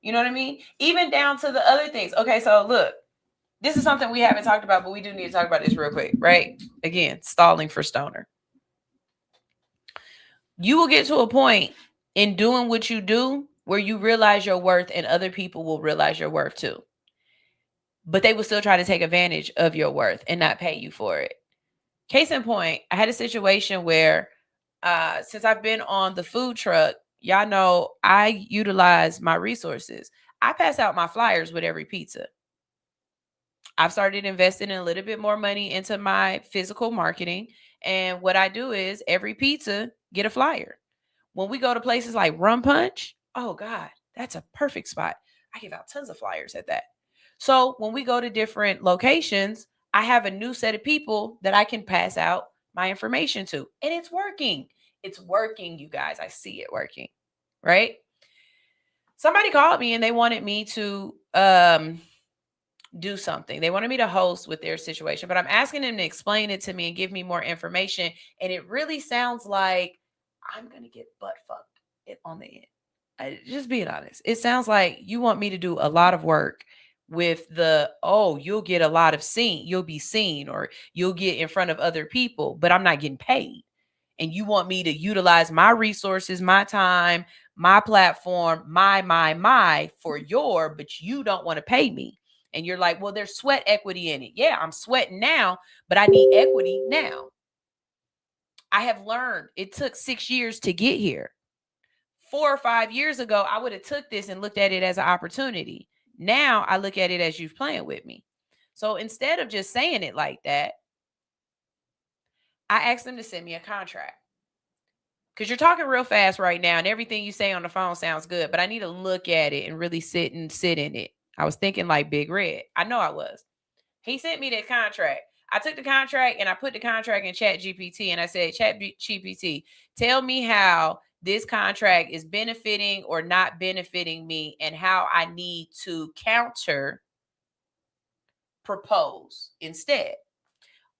You know what I mean? Even down to the other things. Okay, so look, this is something we haven't talked about, but we do need to talk about this real quick, right? Again, stalling for Stoner. You will get to a point in doing what you do where you realize your worth and other people will realize your worth too. But they will still try to take advantage of your worth and not pay you for it. Case in point, I had a situation where since I've been on the food truck, y'all know I utilize my resources. I pass out my flyers with every pizza. I've started investing in a little bit more money into my physical marketing. And what I do is every pizza, get a flyer. When we go to places like Rum Punch, oh God, that's a perfect spot. I give out tons of flyers at that. So when we go to different locations, I have a new set of people that I can pass out my information to. And it's working. It's working, you guys. I see it working, right? Somebody called me and they wanted me to do something. They wanted me to host with their situation, but I'm asking them to explain it to me and give me more information. And it really sounds like I'm going to get butt fucked on the end. Just being honest. It sounds like you want me to do a lot of work with the, oh, you'll get a lot of you'll be seen, or you'll get in front of other people, but I'm not getting paid. And you want me to utilize my resources, my time, my platform, my for but you don't want to pay me. And you're like, well, there's sweat equity in it. Yeah, I'm sweating now, but I need equity now. I have learned it took 6 years to get here. 4 or 5 years ago, I would have took this and looked at it as an opportunity. Now I look at it as you've playing with me. So instead of just saying it like that, I asked them to send me a contract. Because you're talking real fast right now and everything you say on the phone sounds good, but I need to look at it and really sit in it. I was thinking like Big Red. I know I was. He sent me that contract. I took the contract and I put the contract in Chat GPT and I said, Chat GPT, tell me how this contract is benefiting or not benefiting me and how I need to counter propose instead.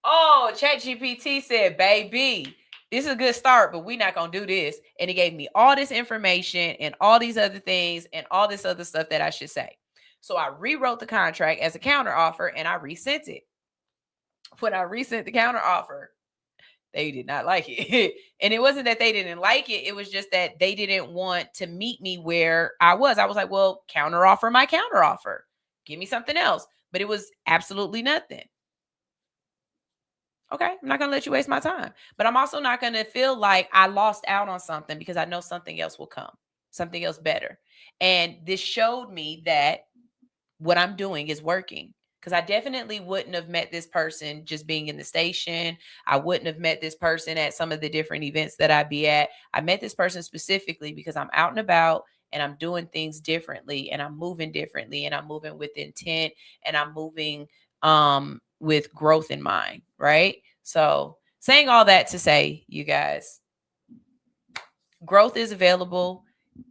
Oh, Chat GPT said, baby, this is a good start, but we're not going to do this. And he gave me all this information and all these other things and all this other stuff that I should say. So I rewrote the contract as a counter offer and I resent it. When I resent the counter offer, they did not like it. And it wasn't that they didn't like it. It was just that they didn't want to meet me where I was. I was like, well, counter offer my counter offer. Give me something else. But it was absolutely nothing. Okay, I'm not going to let you waste my time. But I'm also not going to feel like I lost out on something because I know something else will come, something else better. And this showed me that what I'm doing is working. Because I definitely wouldn't have met this person just being in the station. I wouldn't have met this person at some of the different events that I'd be at. I met this person specifically because I'm out and about and I'm doing things differently and I'm moving differently and I'm moving with intent and I'm moving with growth in mind, right? So saying all that to say, you guys, growth is available.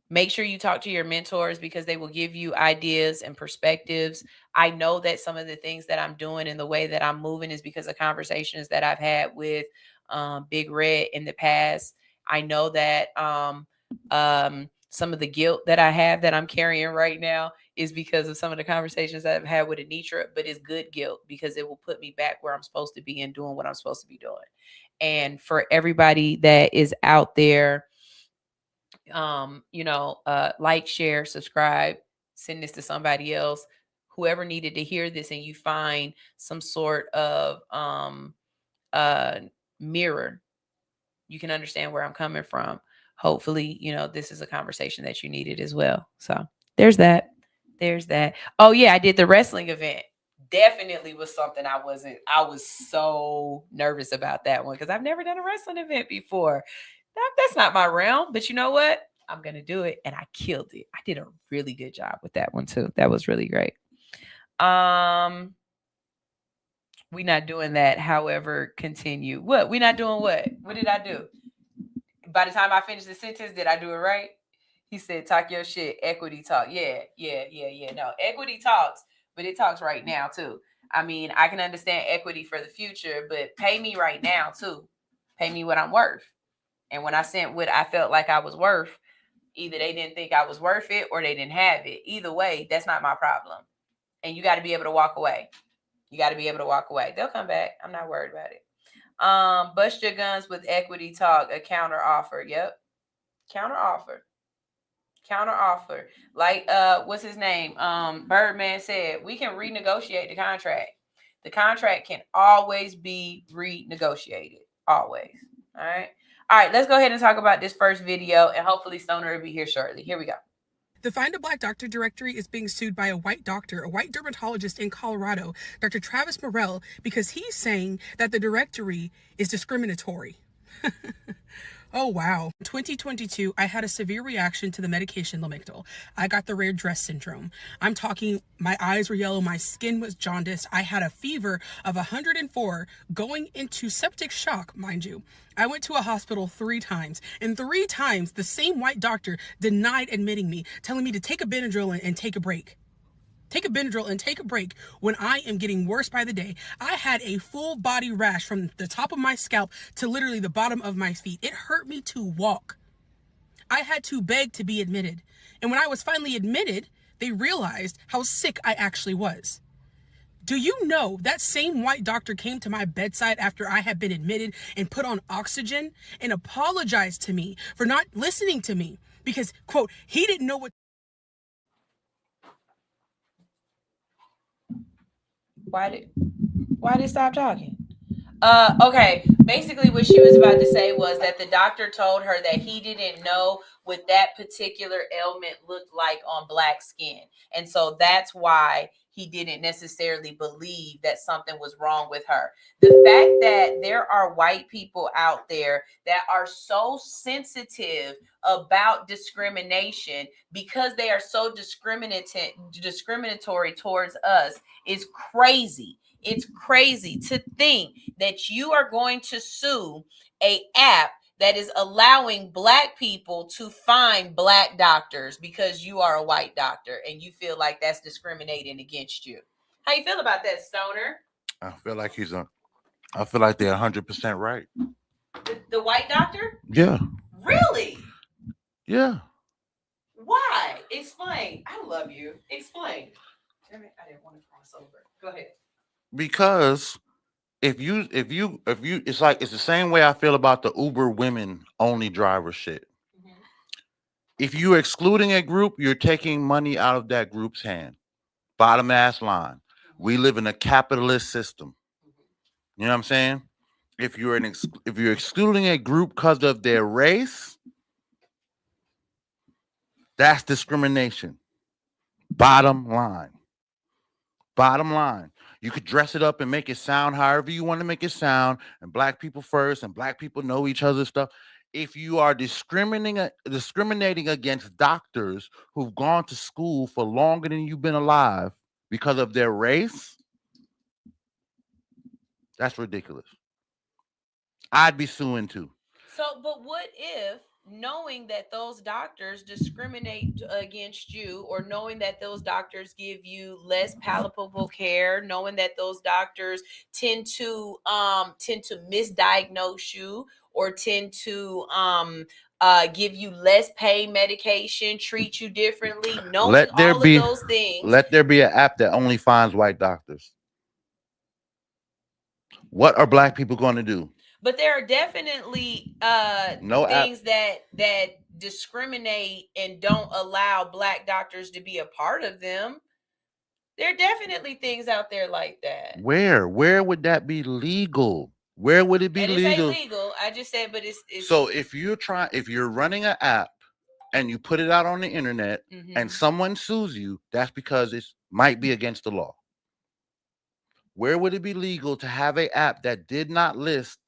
Make sure you talk to your mentors because they will give you ideas and perspectives. I know that some of the things that I'm doing and the way that I'm moving is because of conversations that I've had with Big Red in the past. I know that some of the guilt that I have that I'm carrying right now is because of some of the conversations that I've had with Anitra, but it's good guilt because it will put me back where I'm supposed to be and doing what I'm supposed to be doing. And for everybody that is out there, like, share, subscribe, send this to somebody else, whoever needed to hear this, and you find some sort of mirror, you can understand where I'm coming from. Hopefully, this is a conversation that you needed as well. So there's that. Oh yeah, I did the wrestling event. Definitely was something I was so nervous about that one because I've never done a wrestling event before. That's not my realm, but you know what? I'm going to do it. And I killed it. I did a really good job with that one too. That was really great. We not doing that. However, continue. What? We not doing what? What did I do? By the time I finished the sentence, did I do it right? He said, talk your shit. Equity talk. Yeah. No, equity talks, but it talks right now too. I mean, I can understand equity for the future, but pay me right now too. Pay me what I'm worth. And when I sent what I felt like I was worth, either they didn't think I was worth it or they didn't have it. Either way, that's not my problem. And you got to be able to walk away. They'll come back. I'm not worried about it. Bust your guns with equity talk, a counter offer. Yep. Counter offer. Like, what's his name? Birdman said, we can renegotiate the contract. The contract can always be renegotiated. Always. All right, let's go ahead and talk about this first video, and hopefully Stoner will be here shortly. Here we go. The Find a Black Doctor directory is being sued by a white doctor, a white dermatologist in Colorado, Dr. Travis Morrell, because he's saying that the directory is discriminatory. Oh, wow. In 2022, I had a severe reaction to the medication Lamictal. I got the rare dress syndrome. I'm talking, my eyes were yellow, my skin was jaundiced. I had a fever of 104 going into septic shock, mind you. I went to a hospital 3 times, and 3 times the same white doctor denied admitting me, telling me to take a Benadryl and take a break. Take a Benadryl and take a break when I am getting worse by the day. I had a full body rash from the top of my scalp to literally the bottom of my feet. It hurt me to walk. I had to beg to be admitted. And when I was finally admitted, they realized how sick I actually was. Do you know that same white doctor came to my bedside after I had been admitted and put on oxygen and apologized to me for not listening to me because, quote, he didn't know what. Why did it stop talking? Okay. Basically what she was about to say was that the doctor told her that he didn't know what that particular ailment looked like on black skin. And so that's why he didn't necessarily believe that something was wrong with her. The fact that there are white people out there that are so sensitive about discrimination because they are so discriminatory towards us is crazy. It's crazy to think that you are going to sue an app that is allowing black people to find black doctors because you are a white doctor and you feel like that's discriminating against you. How you feel about that, Stoner? I feel like they're 100% right. The white doctor? Yeah. Really? Yeah. Why? Explain. I love you. Explain. Damn it, I didn't want to cross over. Go ahead. Because if you it's the same way I feel about the Uber women only driver shit. Mm-hmm. If you're excluding a group, you're taking money out of that group's hand. Bottom ass line. Mm-hmm. We live in a capitalist system. Mm-hmm. You know what I'm saying? If you're excluding a group because of their race, that's discrimination. Bottom line. You could dress it up and make it sound however you want to make it sound, and black people first, and black people know each other's stuff. If you are discriminating against doctors who've gone to school for longer than you've been alive because of their race, that's ridiculous. I'd be suing too. So, but what if, knowing that those doctors discriminate against you, or knowing that those doctors give you less palatable care, knowing that those doctors tend to misdiagnose you, or tend to give you less pain medication, treat you differently, knowing all of those things. Let there be an app that only finds white doctors. What are black people going to do? But there are definitely things that discriminate and don't allow black doctors to be a part of them. There are definitely things out there like that. Where would that be legal? Where would it be legal? It's illegal. I just said, but it's so if you're running an app and you put it out on the internet and someone sues you, that's because it might be against the law. Where would it be legal to have an app that did not list?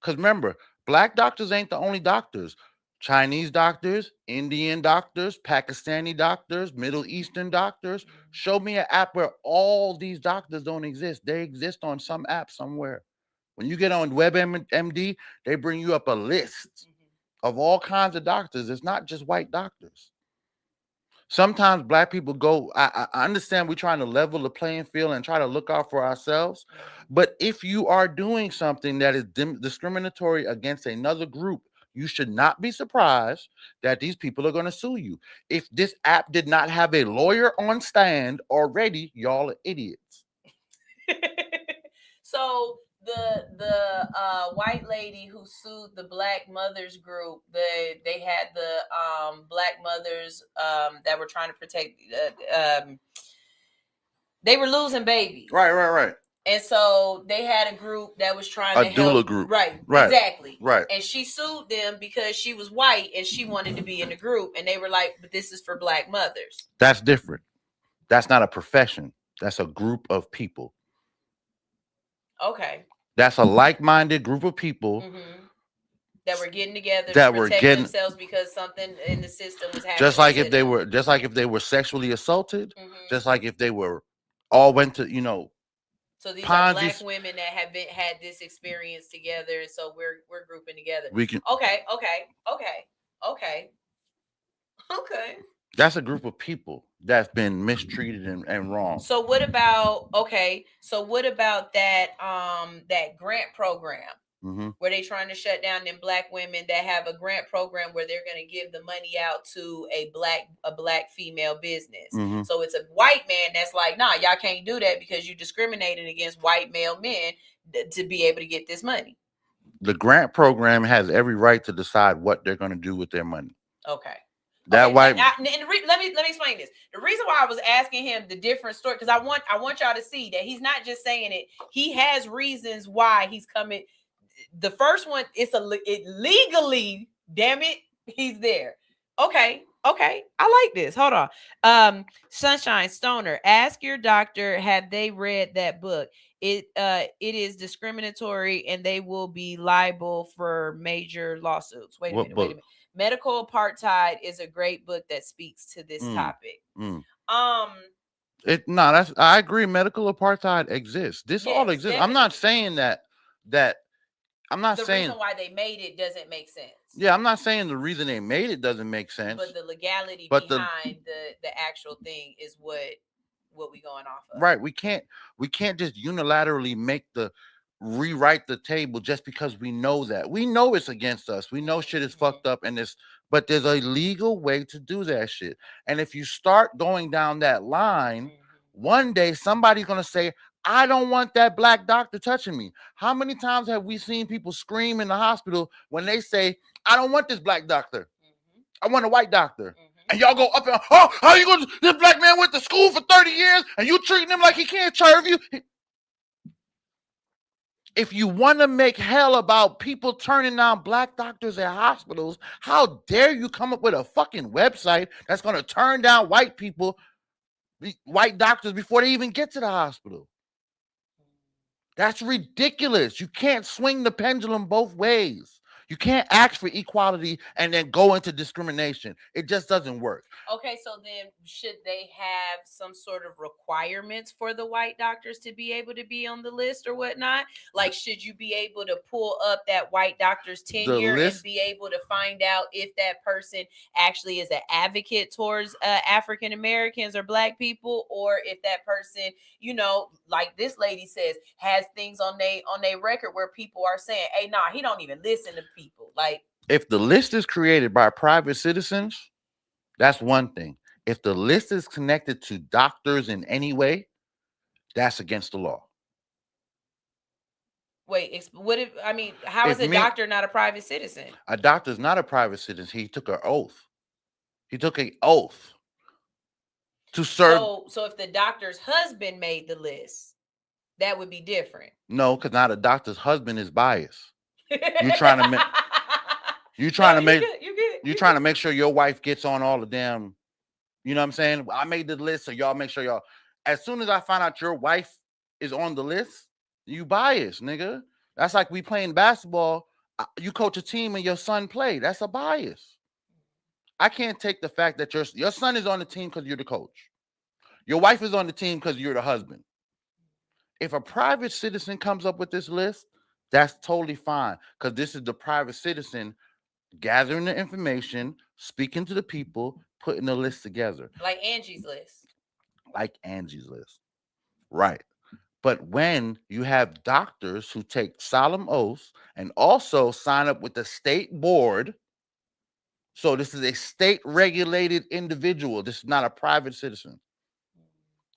Because remember, black doctors ain't the only doctors. Chinese doctors, Indian doctors, Pakistani doctors, Middle Eastern doctors. Show me an app where all these doctors don't exist. They exist on some app somewhere. When you get on WebMD, they bring you up a list of all kinds of doctors. It's not just white doctors. Sometimes black people go, I understand we're trying to level the playing field and try to look out for ourselves. But if you are doing something that is discriminatory against another group, you should not be surprised that these people are going to sue you. If this app did not have a lawyer on stand already, y'all are idiots. So the white lady who sued the Black Mothers group, they had the Black mothers that were trying to protect they were losing babies. Right. And so they had a group that was trying to help. A doula group. Right, exactly. Right. And she sued them because she was white and she wanted to be in the group. And they were like, but this is for Black mothers. That's different. That's not a profession. That's a group of people. Okay. That's a like-minded group of people that were getting together to protect themselves because something in the system was happening. Just like if they were sexually assaulted, just like if they were all went to, So these are Black women that have had this experience together, and so we're grouping together. We can Okay. That's a group of people that's been mistreated and wrong. So what about that that grant program where they trying to shut down them Black women that have a grant program where they're going to give the money out to a black female business. So it's a white man that's like, nah, y'all can't do that because you discriminating against white male men to be able to get this money. The grant program has every right to decide what they're going to do with their money. Okay. Let me explain this. The reason why I was asking him the different story, because I want y'all to see that he's not just saying it. He has reasons why he's coming. The first one, it legally, damn it, he's there. Okay. I like this. Hold on. Sunshine Stoner, ask your doctor, have they read that book? It is discriminatory and they will be liable for major lawsuits. Wait a minute. Medical Apartheid is a great book that speaks to this topic. I agree. Medical apartheid exists. This all exists. Definitely. I'm not saying that I'm not saying the reason why they made it doesn't make sense. Yeah, I'm not saying the reason they made it doesn't make sense. But the legality behind the actual thing is what we going off of. Right. We can't just unilaterally rewrite the table just because we know that. We know it's against us. We know shit is fucked up but there's a legal way to do that shit. And if you start going down that line, one day somebody's going to say, I don't want that Black doctor touching me. How many times have we seen people scream in the hospital when they say, I don't want this Black doctor. I want a white doctor. And y'all go up and, oh, how you going to, this Black man went to school for 30 years and you treating him like he can't serve you. If you want to make hell about people turning down Black doctors at hospitals, how dare you come up with a fucking website that's going to turn down white doctors before they even get to the hospital? That's ridiculous. You can't swing the pendulum both ways. You can't ask for equality and then go into discrimination. It just doesn't work. Okay, so then should they have some sort of requirements for the white doctors to be able to be on the list or whatnot? Like, should you be able to pull up that white doctor's tenure and be able to find out if that person actually is an advocate towards African Americans or Black people, or if that person, you know, like this lady says, has things on their record where people are saying, "Hey, nah, he don't even listen to people." Like, if the list is created by private citizens, that's one thing. If the list is connected to doctors in any way, that's against the law. Wait, what if, I mean, how is a doctor not a private citizen? A doctor is not a private citizen. He took an oath. He took an oath to serve. So if the doctor's husband made the list, that would be different. No, because now the doctor's husband is biased. You're trying to make trying to make sure your wife gets on all the damn, you know what I'm saying? I made the list, so y'all make sure y'all. As soon as I find out your wife is on the list, you biased, nigga. That's like we playing basketball. You coach a team and your son play. That's a bias. I can't take the fact that your son is on the team because you're the coach. Your wife is on the team because you're the husband. If a private citizen comes up with this list, that's totally fine, because this is the private citizen gathering the information, speaking to the people, putting the list together. Like Angie's list. Right. But when you have doctors who take solemn oaths and also sign up with the state board, so this is a state-regulated individual. This is not a private citizen.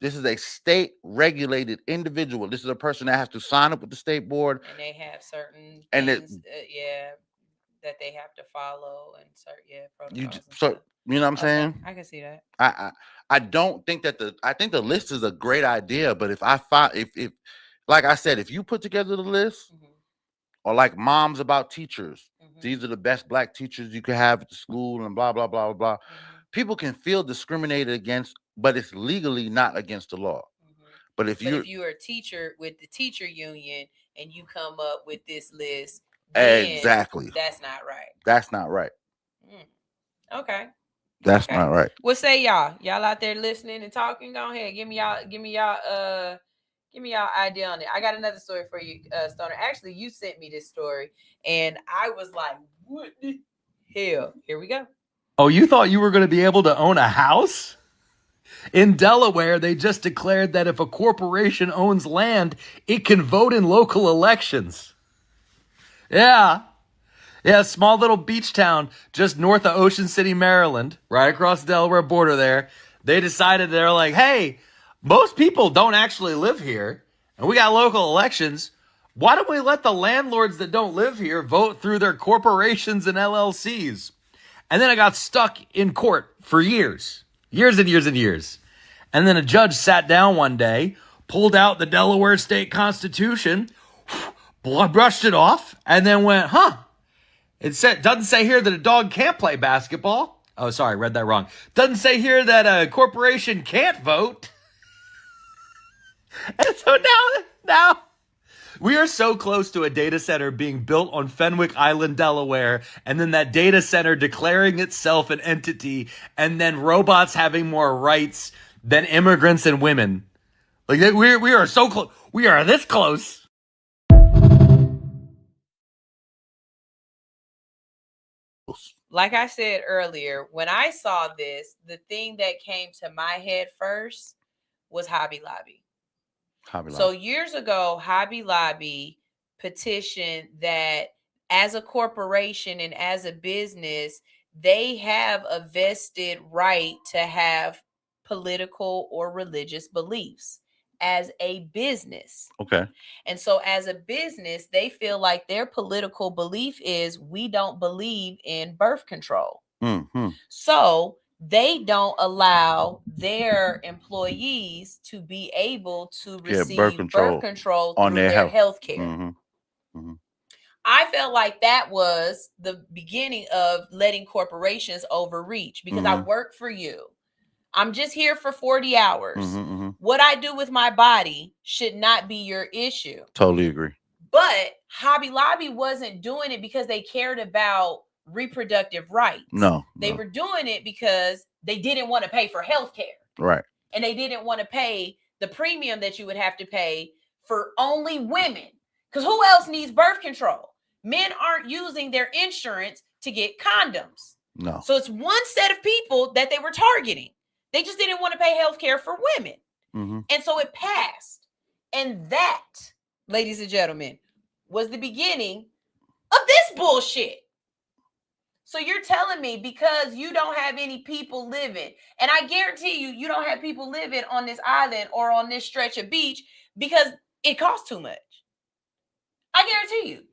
This is a state-regulated individual. This is a person that has to sign up with the state board. And they have certain things, that they have to follow, and certain protocols. You know what I'm saying? I can see that. I don't think that I think the list is a great idea, but if I find if like I said, if you put together the list, or like Moms About Teachers, these are the best Black teachers you could have at the school, and blah blah blah blah. People can feel discriminated against, but it's legally not against the law. But if you're a teacher with the teacher union and you come up with this list, exactly, that's not right. That's not right. Okay. That's not right. What say y'all? Y'all out there listening and talking? Go ahead. Give me y'all idea on it. I got another story for you, Stoner. Actually, you sent me this story, and I was like, what the hell? Here we go. Oh, you thought you were going to be able to own a house? In Delaware, they just declared that if a corporation owns land, it can vote in local elections. Yeah, small little beach town just north of Ocean City, Maryland, right across the Delaware border there. They decided, they're like, hey, most people don't actually live here, and we got local elections. Why don't we let the landlords that don't live here vote through their corporations and LLCs? And then I got stuck in court for years and years and years. And then a judge sat down one day, pulled out the Delaware state constitution, brushed it off, and then went, it doesn't say here that a dog can't play basketball. Oh, sorry, read that wrong. Doesn't say here that a corporation can't vote. And so now we are so close to a data center being built on Fenwick Island, Delaware, and then that data center declaring itself an entity, and then robots having more rights than immigrants and women. Like, we are so close. We are this close. Like I said earlier, when I saw this, the thing that came to my head first was Hobby Lobby. So years ago, Hobby Lobby petitioned that as a corporation and as a business, they have a vested right to have political or religious beliefs as a business. Okay. And so as a business, they feel like their political belief is we don't believe in birth control. So they don't allow their employees to be able to receive birth control on through their health care. I felt like that was the beginning of letting corporations overreach, because I work for you. I'm just here for 40 hours. What I do with my body should not be your issue. Totally agree. But Hobby Lobby wasn't doing it because they cared about reproductive rights. No. They were doing it because they didn't want to pay for health care. Right. And they didn't want to pay the premium that you would have to pay for only women. Because who else needs birth control? Men aren't using their insurance to get condoms. No. So it's one set of people that they were targeting. They just didn't want to pay health care for women. Mm-hmm. And so it passed. And that, ladies and gentlemen, was the beginning of this bullshit. So you're telling me because you don't have any people living, and I guarantee you don't have people living on this island or on this stretch of beach because it costs too much. I guarantee you.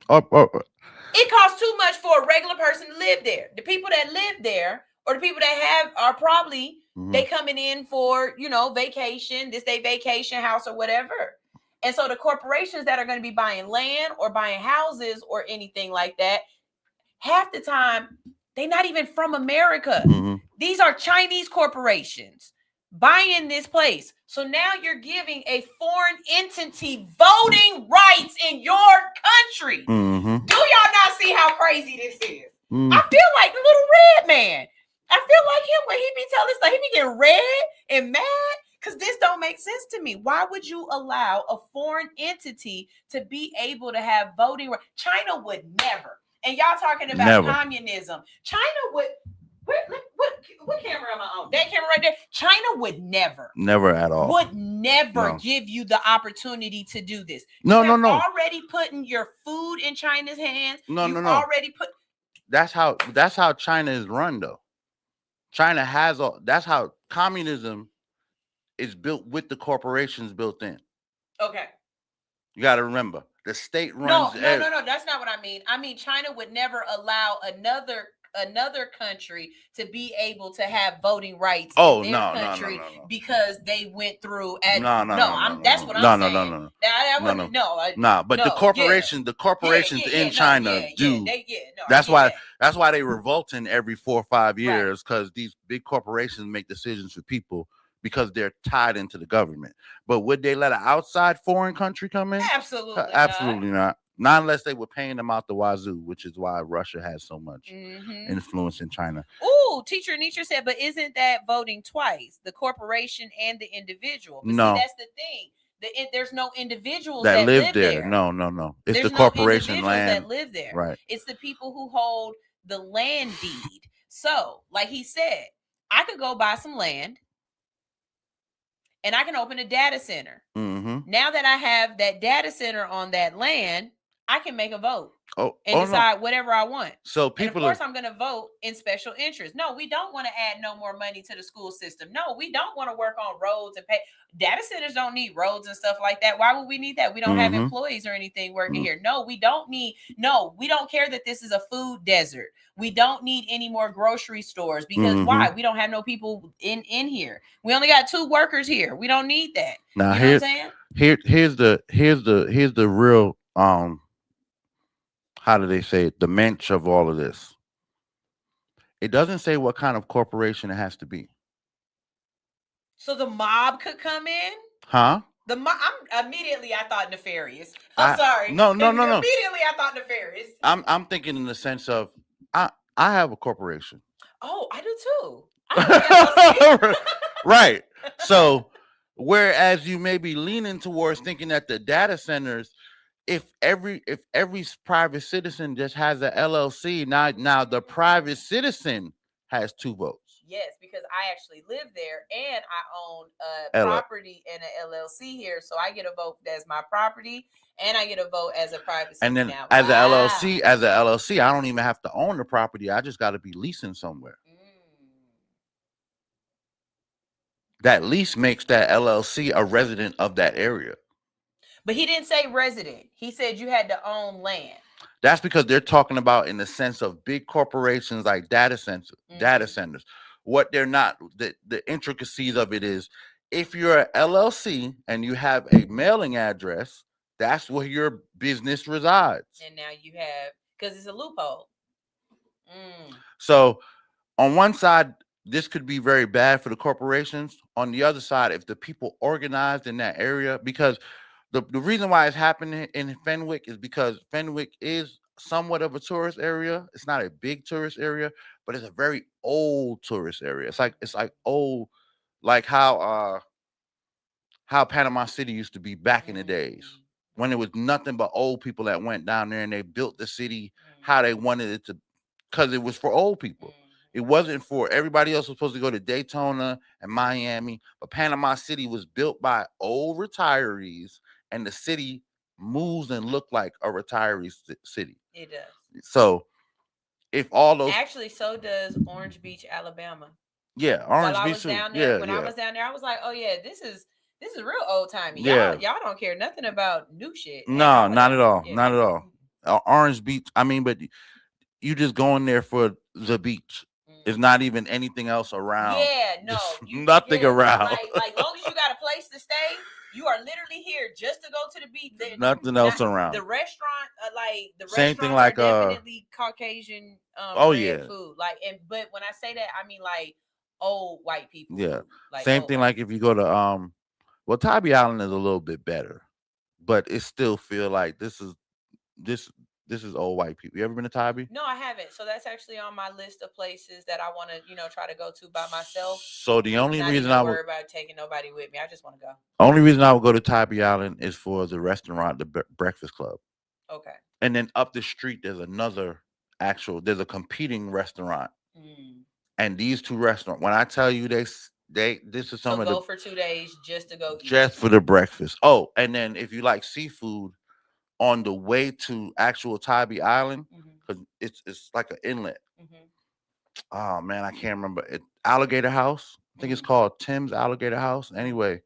It costs too much for a regular person to live there. The people that live there or the people that have are probably, they coming in for, vacation, this day vacation house or whatever. And so the corporations that are going to be buying land or buying houses or anything like that, half the time, they're not even from America. These are Chinese corporations buying this place. So now you're giving a foreign entity voting rights in your country. Do y'all not see how crazy this is? I feel like the little red man. I feel like him when he be telling stuff, he be getting red and mad because this don't make sense to me. Why would you allow a foreign entity to be able to have voting rights? China would never. And y'all talking about communism. China would, what camera am I on? That camera right there. China would never. Never at all. Would never give you the opportunity to do this. No. Already putting your food in China's hands. No. Already put. That's how China is run, though. China has all. That's how communism is built with the corporations built in. Okay. You got to remember, the state runs. No. That's not what I mean. I mean, China would never allow another country to be able to have voting rights in their country because they went through. That's what I'm saying. But the corporations in China do. That's why they revolting every 4 or 5 years, because these big corporations make decisions for people because they're tied into the government. But would they let an outside foreign country come in? Absolutely not. Not unless they were paying them out the wazoo, which is why Russia has so much influence in China. Ooh, Teacher Nietzsche said, but isn't that voting twice? The corporation and the individual. But no. See, that's the thing. There's no individuals that live there. No. It's There's the corporation no land that live there. Right. It's the people who hold the land deed. So, like he said, I could go buy some land and I can open a data center. Now that I have that data center on that land, I can make a vote and decide whatever I want. So people, and of course, I'm going to vote in special interest. No, we don't want to add no more money to the school system. No, we don't want to work on roads and pay. Data centers don't need roads and stuff like that. Why would we need that? We don't have employees or anything working here. No, we don't care that this is a food desert. We don't need any more grocery stores because why? We don't have no people in here. We only got 2 workers here. We don't need that. Now, you know what I'm saying? Here's the real how do they say it? The mensch of all of this. It doesn't say what kind of corporation it has to be. So the mob could come in? Huh? The mob. I thought nefarious. I'm sorry. No. Immediately I thought nefarious. I'm thinking in the sense of I have a corporation. Oh, I do too. I right. So whereas you may be leaning towards thinking that the data centers, if every private citizen just has an LLC, now the private citizen has 2 votes. Yes, because I actually live there and I own a property and an LLC here, so I get a vote as my property and I get a vote as a private citizen. And then now. as an LLC, I don't even have to own the property. I just got to be leasing somewhere. That lease makes that LLC a resident of that area. But he didn't say resident. He said you had to own land. That's because they're talking about in the sense of big corporations like data centers. What they're not, the intricacies of it is, if you're an LLC and you have a mailing address, that's where your business resides. And now you have, because it's a loophole. So on one side, this could be very bad for the corporations. On the other side, if the people organized in that area, because the reason why it's happening in Fenwick is because Fenwick is somewhat of a tourist area. It's not a big tourist area, but it's a very old tourist area. It's like old, like how Panama City used to be back in the days when there was nothing but old people that went down there and they built the city how they wanted it to, because it was for old people. It wasn't for everybody else was supposed to go to Daytona and Miami, but Panama City was built by old retirees, and the city moves and look like a retiree city. It does. So if all those actually, so does Orange Beach, Alabama. Yeah, Orange While I Beach was too. down there, Yeah, when yeah. I was down there, I was like, oh yeah, this is real old timey. Yeah. Y'all don't care nothing about new shit. No, not at all. Not at all. Orange Beach. I mean, but you just going there for the beach. It's not even anything else around. Yeah, no, nothing around. Like long as you got a place to stay, you are literally here just to go to the beach. Nothing else around. The restaurant, Same thing like are definitely Caucasian. Food. But when I say that, I mean like old white people. Yeah. Like Same thing like if you go to well, Tybee Island is a little bit better, but it still feel like this is old white people. You ever been to Tybee? No, I haven't. So that's actually on my list of places that I want to, try to go to by myself. So the only reason I would worry about taking nobody with me. I just want to go. Only reason I would go to Tybee Island is for the restaurant, the Breakfast Club. Okay. And then up the street, there's a competing restaurant. And these two restaurants, when I tell you this is some of the. Go for 2 days just to go eat. Just for the breakfast. Oh, and then if you like seafood, on the way to actual Tybee Island, because it's like an inlet. Oh man, I can't remember it. Alligator House. I think it's called Tim's Alligator House. Anyway,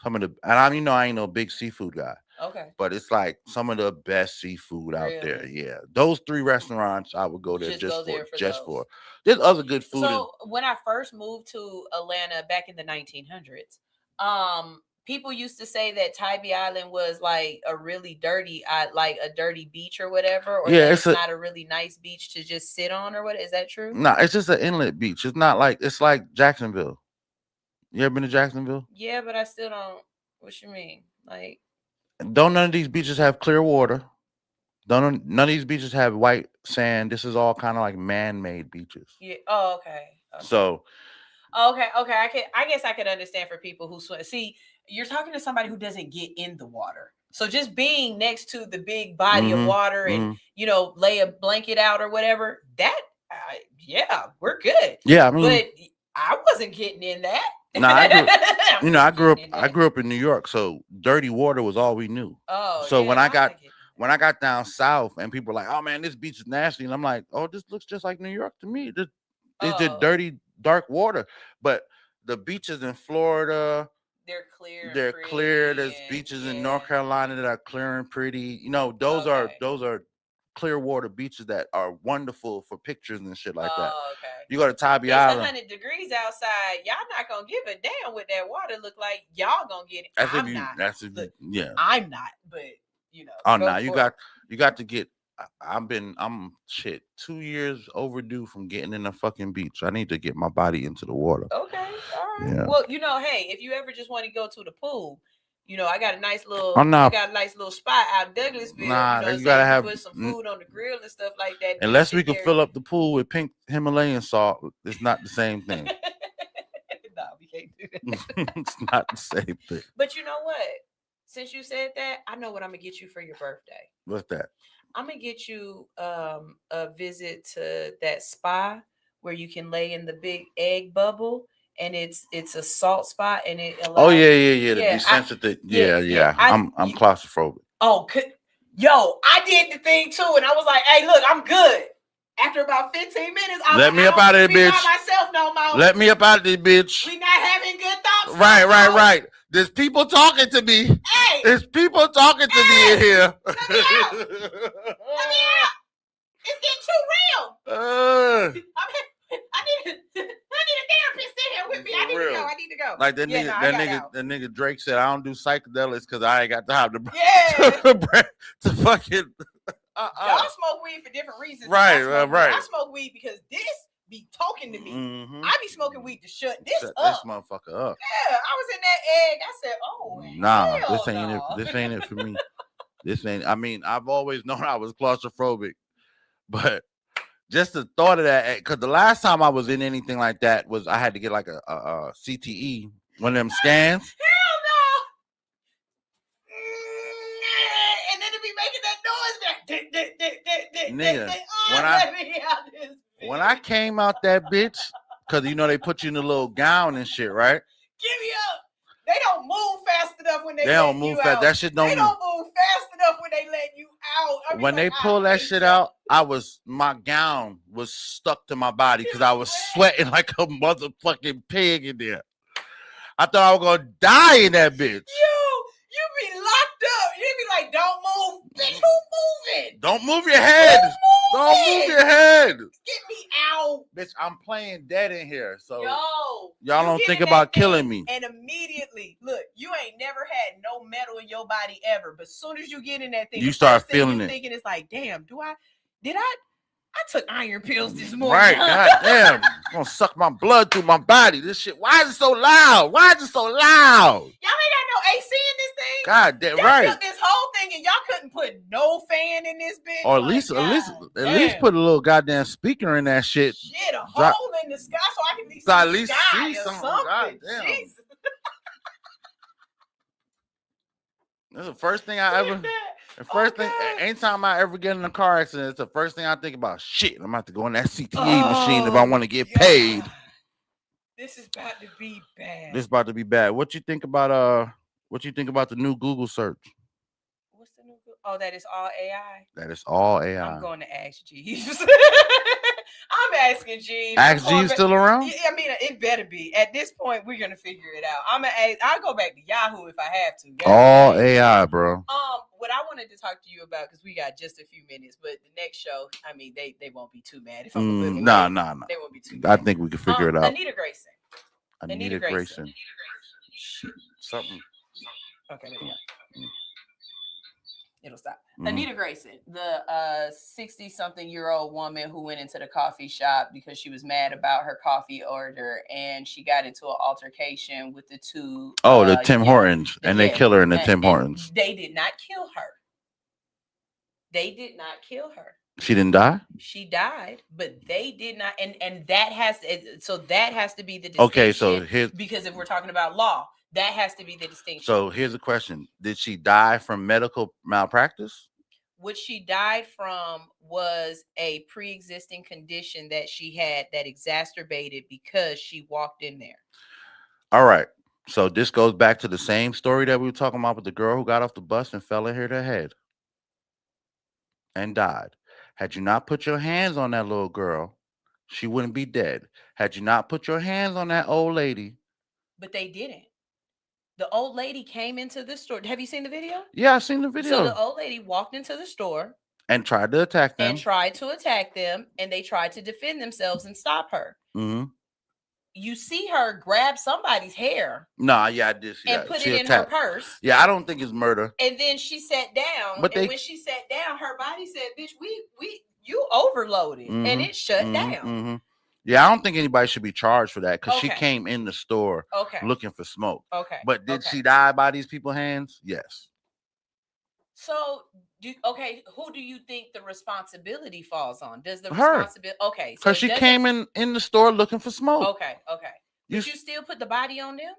and I ain't no big seafood guy. Okay. But it's like some of the best seafood out there. Yeah. Those 3 restaurants I would go there just for. There's other good food. So when I first moved to Atlanta back in the 1900s, people used to say that Tybee Island was like a really dirty, a dirty beach or whatever, or that it's not a really nice beach to just sit on, or what? Is that true? No, it's just an inlet beach. It's not like it's like Jacksonville. You ever been to Jacksonville? Yeah, but I still don't. What you mean? Like, don't none of these beaches have clear water? None of these beaches have white sand. This is all kind of like man-made beaches. Yeah. Oh, okay. So. Okay. I guess I could understand for people who swim. See, you're talking to somebody who doesn't get in the water. So just being next to the big body of water and, lay a blanket out or whatever, that, we're good. Yeah, I mean. But I wasn't getting in that. No, I grew up in New York, so dirty water was all we knew. Oh, so when I got down south and people were like, oh man, this beach is nasty. And I'm like, oh, this looks just like New York to me. It's just dirty, dark water. But the beaches in Florida, they're clear. They're clear. There's beaches in North Carolina that are clear and pretty. Those are clear water beaches that are wonderful for pictures and shit like that. Okay. You go to Tybee Island. It's 100 degrees outside. Y'all not gonna give a damn what that water look like. Y'all gonna get it. I'm not, but Oh no, you got to get. I'm 2 years overdue from getting in the fucking beach. I need to get my body into the water. Okay, all right. Yeah. Well, hey, if you ever just want to go to the pool, I got a nice little, spot out in Douglasville. Nah, you gotta have put some food on the grill and stuff like that. Unless we can fill up the pool with pink Himalayan salt, it's not the same thing. No, we can't do that. It's not the same thing. But you know what? Since you said that, I know what I'm gonna get you for your birthday. What's that? I'm gonna get you a visit to that spa where you can lay in the big egg bubble. And it's a salt spot, and it allows. Oh yeah. The desensitized. Yeah. I'm claustrophobic. Oh, I did the thing too, and I was like, "Hey, look, I'm good." After about 15 minutes, let me up out of this bitch. Myself no more. Let me up out of this bitch. We not having good thoughts. Right. There's people talking to me. Hey, there's people talking to me in here. Let me out. It's getting too real. I need a therapist in here with me. I need to go. Like that nigga Drake said, I don't do psychedelics because I ain't got time to fucking. Y'all smoke weed for different reasons. Right. I smoke weed because this be talking to me. Mm-hmm. I be smoking weed to shut this Shut up. this motherfucker up. Yeah, I was in that egg. I said, oh, Nah, hell this ain't no. it. This ain't it for me. This ain't. I mean, I've always known I was claustrophobic, but just the thought of that, because the last time I was in anything like that was I had to get like a CTE, one of them scans. Hell no. And then it be making that noise. Nigga, when I came out that bitch, because you know they put you in a little gown and shit, right? Give me up. They don't move fast enough when they don't move fast. That shit don't. They don't move fast enough when they let you out. I mean, when they pull that shit out, my gown was stuck to my body because I was sweating like a motherfucking pig in there. I thought I was gonna die in that bitch. You be locked up. You be like, don't move. Bitch, who moving? Don't move your head. Don't move your head. Get me out. Bitch, I'm playing dead in here. So y'all don't think about killing me. And immediately, look, you ain't never had no metal in your body ever. But as soon as you get in that thing, you start feeling it. Thinking it's like, damn, I took iron pills this morning. Right, goddamn. It's gonna suck my blood through my body. This shit, why is it so loud? Why is it so loud? Y'all ain't got no AC in this thing? God damn, y'all right. Took this whole thing and y'all couldn't put no fan in this bitch. Or at least put a little goddamn speaker in that shit. Shit, a hole in the sky so I can at least see something. God damn. That's the first thing I ever. The first thing, anytime I ever get in a car accident, it's the first thing I think about. Shit, I'm about to go in that CTE machine if I want to get paid. This is about to be bad. This is about to be bad. What you think about the new Google search? What's the new Google? Oh, that is all AI. That is all AI. I'm going to ask Jeeves. I'm asking Jeeves. Ask Jeeves still around? Yeah, I mean, it better be. At this point, we're gonna figure it out. I'll go back to Yahoo if I have to. All AI, bro. What I wanted to talk to you about, because we got just a few minutes, but the next show, I mean, they won't be too mad if I'm Nah. They won't be too mad. I think we can figure it out. Anita Grayson. Anita Grayson. Something. Okay, there we go. It'll stop. Anita Grayson, the 60-something-year-old woman who went into the coffee shop because she was mad about her coffee order, and she got into an altercation with the two. The Tim Hortons, and they kill her in the Tim Hortons. They did not kill her. They did not kill her. She didn't die? She died, but they did not, and that has to be the distinction. Okay, so because if we're talking about law, that has to be the distinction. So here's a question: did she die from medical malpractice? What she died from was a pre-existing condition that she had that exacerbated because she walked in there. All right. So this goes back to the same story that we were talking about with the girl who got off the bus and fell and hit her head and died. Had you not put your hands on that little girl, she wouldn't be dead. Had you not put your hands on that old lady. But they didn't. The old lady came into the store. Have you seen the video? Yeah, I've seen the video. So the old lady walked into the store and tried to attack them. And they tried to defend themselves and stop her. Mm-hmm. You see her grab somebody's hair. Nah, yeah, I did see and that. Put she it attacked. In her purse. Yeah, I don't think it's murder. And then she sat down. When she sat down, her body said, "Bitch, you overloaded," and it shut down. Mm-hmm. Yeah, I don't think anybody should be charged for that because she came in the store looking for smoke. Okay. But did she die by these people's hands? Yes. So, who do you think the responsibility falls on? Does the responsibility? Okay. Because she came in the store looking for smoke. Okay. But you still put the body on them?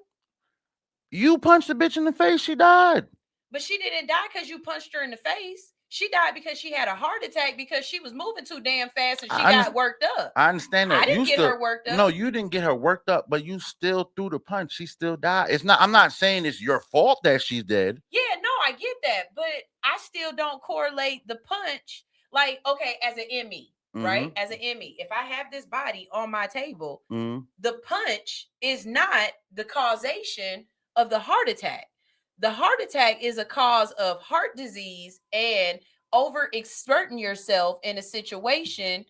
You punched the bitch in the face. She died. But she didn't die because you punched her in the face. She died because she had a heart attack because she was moving too damn fast and she got worked up. I understand that. I didn't get her worked up. No, you didn't get her worked up, but you still threw the punch. She still died. I'm not saying it's your fault that she's dead. Yeah, no, I get that. But I still don't correlate the punch. Like, okay, as an ME, right? As an ME, if I have this body on my table, the punch is not the causation of the heart attack. The heart attack is a cause of heart disease and overexerting yourself in a situation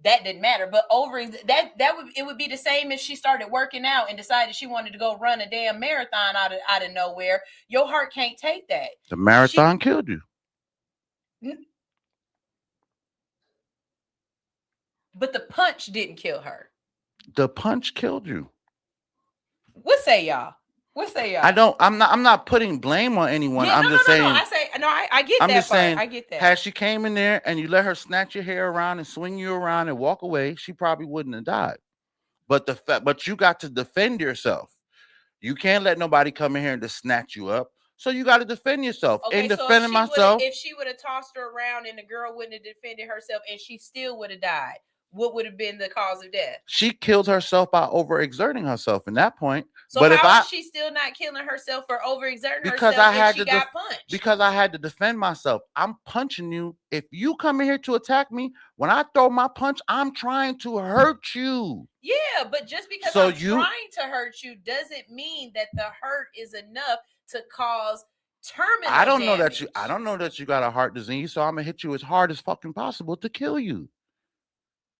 that didn't matter. But it would be the same if she started working out and decided she wanted to go run a damn marathon out of nowhere. Your heart can't take that. The marathon killed you. But the punch didn't kill her. The punch killed you. What say y'all? What say y'all? I'm not putting blame on anyone. Yeah, I'm just saying. I get I'm that just part. saying. I get that. Had she came in there and you let her snatch your hair around and swing you around and walk away, she probably wouldn't have died. But you got to defend yourself. You can't let nobody come in here and just snatch you up. So you got to defend yourself. Okay, in so defending myself, if she would have tossed her around and the girl wouldn't have defended herself and she still would have died, what would have been the cause of death? she killed herself by overexerting herself in that point. So but how is she still not killing herself for overexerting herself when she got punched? Because I had to defend myself. I'm punching you. If you come in here to attack me, when I throw my punch, I'm trying to hurt you. Yeah, but just because I'm trying to hurt you doesn't mean that the hurt is enough to cause terminal I don't damage. know that you got a heart disease, so I'm gonna hit you as hard as fucking possible to kill you.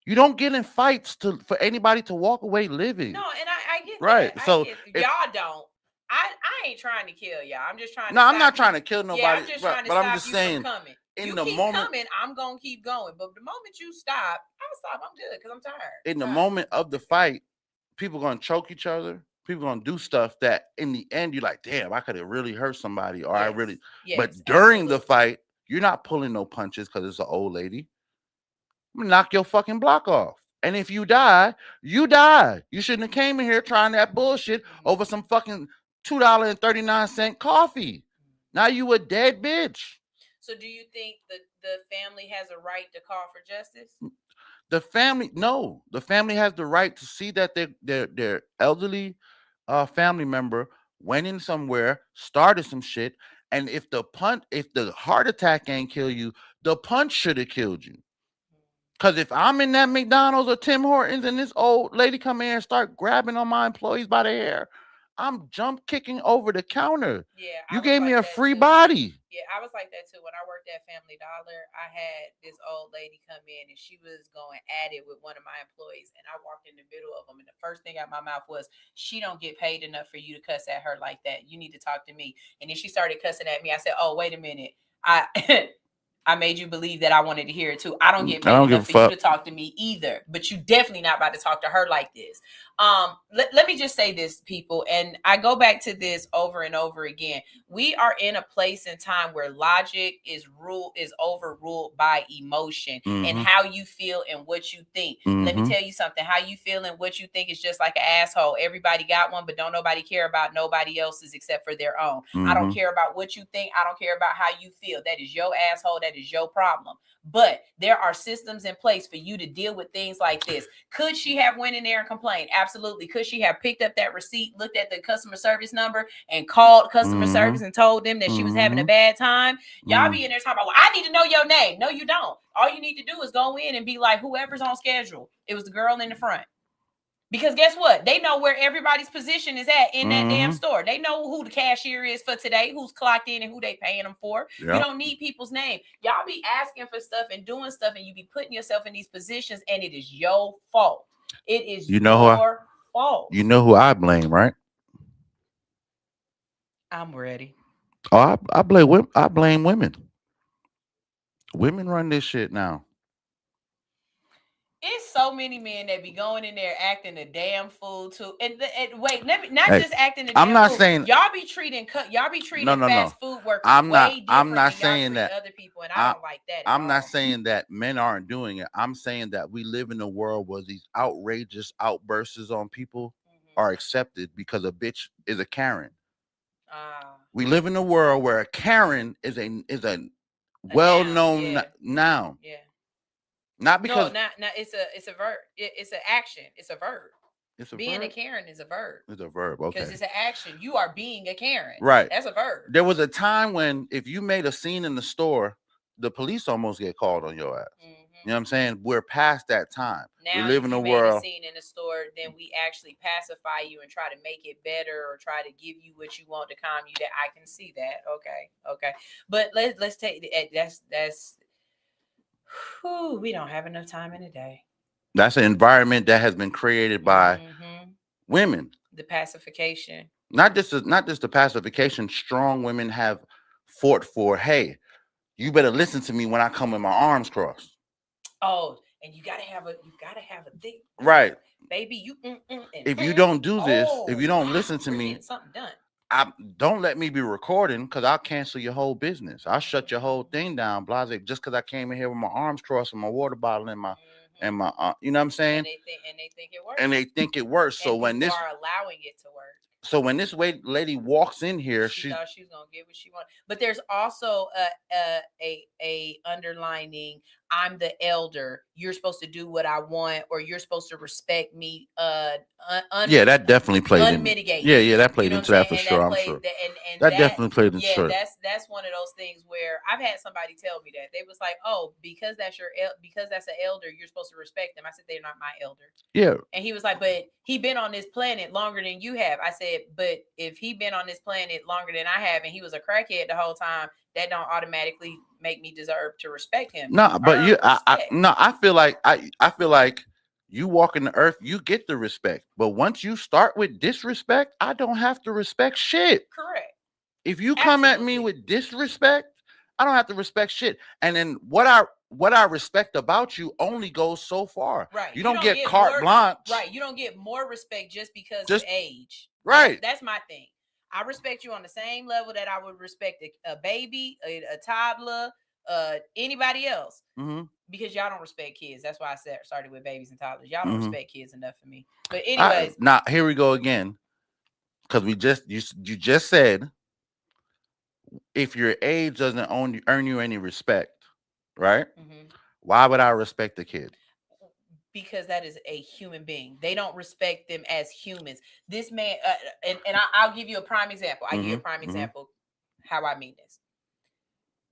You don't get in fights for anybody to walk away living. No, and I get right. That. So y'all don't. I ain't trying to kill y'all. I'm just trying to. No, I'm not trying to kill nobody. Yeah, I'm just trying to but stop I'm just you saying, from coming. In you the keep moment, coming, I'm gonna keep going. But the moment you stop, I'll stop. I'm good because I'm tired. In the moment of the fight, people gonna choke each other. People gonna do stuff that in the end you're like, damn, I could have really hurt somebody, or I really. Yes, but during the fight, you're not pulling no punches because it's an old lady. I'm gonna knock your fucking block off. And if you die, you die. You shouldn't have came in here trying that bullshit over some fucking $2.39 coffee. Now you a dead bitch. So do you think that the family has a right to call for justice? The family has the right to see that their elderly family member went in somewhere, started some shit, and if the heart attack ain't kill you, the punch should have killed you. Because if I'm in that McDonald's or Tim Hortons and this old lady come in and start grabbing on my employees by the hair, I'm jump kicking over the counter. Yeah, you gave me a free body. Yeah, I was like that too. When I worked at Family Dollar, I had this old lady come in and she was going at it with one of my employees, and I walked in the middle of them, and the first thing out my mouth was, "She don't get paid enough for you to cuss at her like that. You need to talk to me." And then she started cussing at me. I said, "Oh, wait a minute. I made you believe that I wanted to hear it too. I don't get paid enough for you to talk to me either, but you definitely not about to talk to her like this." Let me just say this, people, and I go back to this over and over again. We are in a place and time where logic is overruled by emotion and how you feel and what you think. Let me tell you something. How you feel and what you think is just like an asshole. Everybody got one, but don't nobody care about nobody else's except for their own. I don't care about what you think. I don't care about how you feel. That is your asshole. That is your problem. But there are systems in place for you to deal with things like this. Could she have went in there and complained? Absolutely. Could she have picked up that receipt, looked at the customer service number, and called customer service and told them that she was having a bad time? Y'all be in there talking about, well, I need to know your name. No, you don't. All you need to do is go in and be like, whoever's on schedule. It was the girl in the front. Because guess what? They know where everybody's position is at in that damn store. They know who the cashier is for today, who's clocked in and who they paying them for. Yep. You don't need people's name. Y'all be asking for stuff and doing stuff, and you be putting yourself in these positions, and it is your fault. It is your fault. You know who I blame, right? I'm ready. Oh, I blame women. Women run this shit now. It's so many men that be going in there acting a damn fool too. And wait, let me just acting a damn I'm not fool. saying y'all be treating fast food workers I'm not saying that other people, and I don't like that. I'm not saying that men aren't doing it. I'm saying that we live in a world where these outrageous outbursts on people are accepted because a bitch is a Karen. We live in a world where a Karen is a well-known noun. Yeah. Not because it's a verb. It's an action. It's a verb. Being a Karen is a verb. It's a verb, okay. Because it's an action. You are being a Karen. Right. That's a verb. There was a time when if you made a scene in the store, the police almost get called on your ass. You know what I'm saying? We're past that time. Now we live in a world. Made a scene in the store, then we actually pacify you and try to make it better or try to give you what you want to calm you. That I can see that. Okay. But let's take that's. Whew, we don't have enough time in a day. That's an environment that has been created by women. The pacification. Not just the pacification. Strong women have fought for. Hey, you better listen to me when I come with my arms crossed. Oh, and you gotta have a thick Right. baby. You if you don't do this, if you don't listen to we're me, getting something done. don't let me be recording because I'll cancel your whole business. I'll shut your whole thing down, blase, just because I came in here with my arms crossed and my water bottle in my and my you know what I'm saying? And they think it works. And they think it works. So and when this are allowing it to work. So when this lady walks in here, she thought she was gonna get what she wanted. But there's also a underlining. I'm the elder. You're supposed to do what I want, or you're supposed to respect me. Yeah, that definitely played unmitigated. Yeah, that played into that for sure. I'm sure. That definitely played into it. Yeah, that's one of those things where I've had somebody tell me that they was like, "Oh, because that's an elder, you're supposed to respect them." I said, "They're not my elder." Yeah. And he was like, "But he been on this planet longer than you have." I said, "But if he been on this planet longer than I have, and he was a crackhead the whole time, that don't automatically make me deserve to respect him." No, but I feel like I feel like you walk in the earth, you get the respect. But once you start with disrespect, I don't have to respect shit. Correct. If you come at me with disrespect, I don't have to respect shit. And then what I respect about you only goes so far. Right. You don't get carte blanche. Right. You don't get more respect just because of age. Right. That's my thing. I respect you on the same level that I would respect a baby, a toddler, anybody else. Mm-hmm. Because y'all don't respect kids. That's why I started with babies and toddlers. Y'all don't respect kids enough for me. But anyways, now here we go again. Because you just said if your age doesn't earn you any respect, right? Mm-hmm. Why would I respect the kid? Because that is a human being. They don't respect them as humans. This man, and I'll give you a prime example. I give you a prime example how I mean this.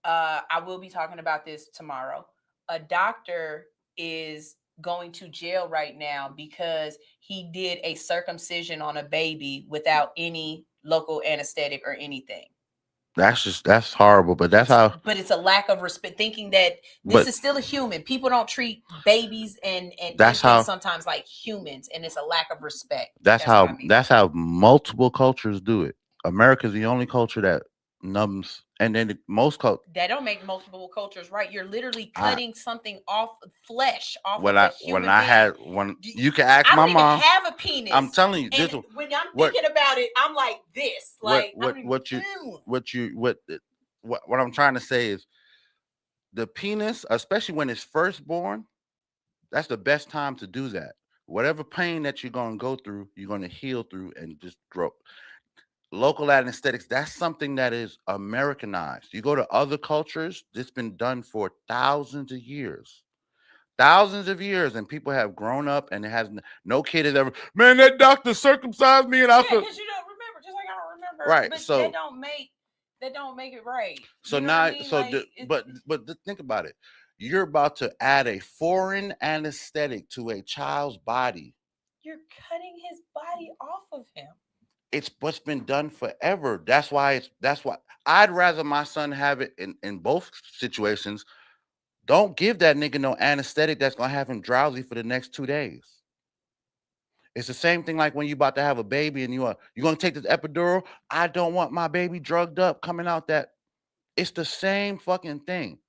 I will be talking about this tomorrow. A doctor is going to jail right now because he did a circumcision on a baby without any local anesthetic or anything. That's horrible, but but it's a lack of respect, thinking that this is still a human. People don't treat babies and infants sometimes like humans, and it's a lack of respect. That's how multiple cultures do it. America's the only culture that numbs, and then most that don't make multiple cultures right. You're literally cutting something off flesh off when of a human when you can ask my mom. I don't even have a penis. I'm telling you, this when I'm thinking about it, I'm like this. Like what I'm trying to say is the penis, especially when it's first born, that's the best time to do that. Whatever pain that you're gonna go through, you're gonna heal through and just grow. Local anesthetics, that's something that is Americanized. You go to other cultures, it's been done for thousands of years, and people have grown up, and it has no kid has ever, man, that doctor circumcised me, and I feel because you don't remember, just like I don't remember, right? But so that don't make it right. So now, but think about it. You're about to add a foreign anesthetic to a child's body. You're cutting his body off of him. It's what's been done forever. That's why I'd rather my son have it in both situations. Don't give that nigga no anesthetic that's gonna have him drowsy for the next 2 days. It's the same thing like when you about to have a baby and you're gonna take this epidural. I don't want my baby drugged up coming out that. It's the same fucking thing.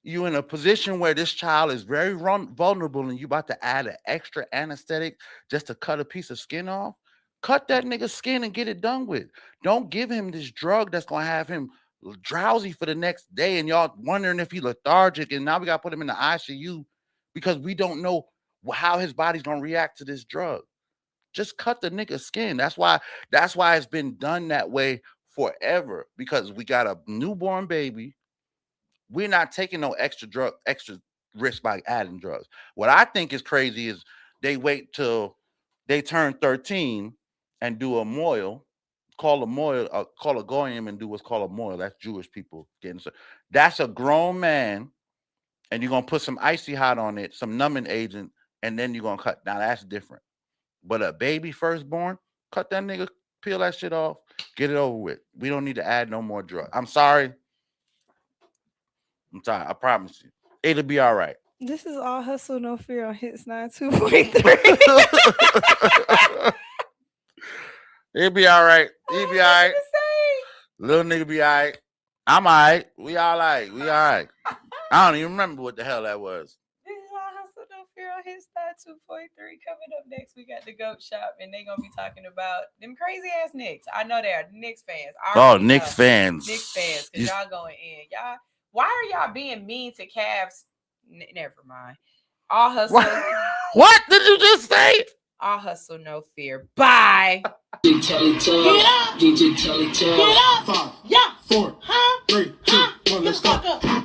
You in a position where this child is very vulnerable, and you about to add an extra anesthetic just to cut a piece of skin off. Cut that nigga's skin and get it done with. Don't give him this drug that's gonna have him drowsy for the next day, and y'all wondering if he's lethargic, and now we gotta put him in the ICU because we don't know how his body's gonna react to this drug. Just cut the nigga's skin. That's why it's been done that way forever, because we got a newborn baby. We're not taking no extra risk by adding drugs. What I think is crazy is they wait till they turn 13 and do a moil, call a goyim and do what's called a moil. That's Jewish people getting. That's a grown man, and you're gonna put some icy hot on it, some numbing agent, and then you're gonna cut. Now that's different. But a baby firstborn, cut that nigga, peel that shit off, get it over with. We don't need to add no more drugs. I'm sorry. I promise you. It'll be all right. This is All Hustle No Fear on Hits 92.3. It'll be all right. He'll be all right. Little nigga be all right. I'm all right. We all right. We all right. I don't even remember what the hell that was. This is Hits 2.3 coming up next. We got the Goat Shop, and they're gonna be talking about them crazy ass Knicks. I know they are Knicks fans. Knicks fans. Knicks fans, because y'all going in. Y'all, why are y'all being mean to Cavs? Never mind. All hustle. What did you just say? All hustle, no fear. Bye. Get up. DJ Telly. Get up. 5, 4, 3, 2, 1, let's go.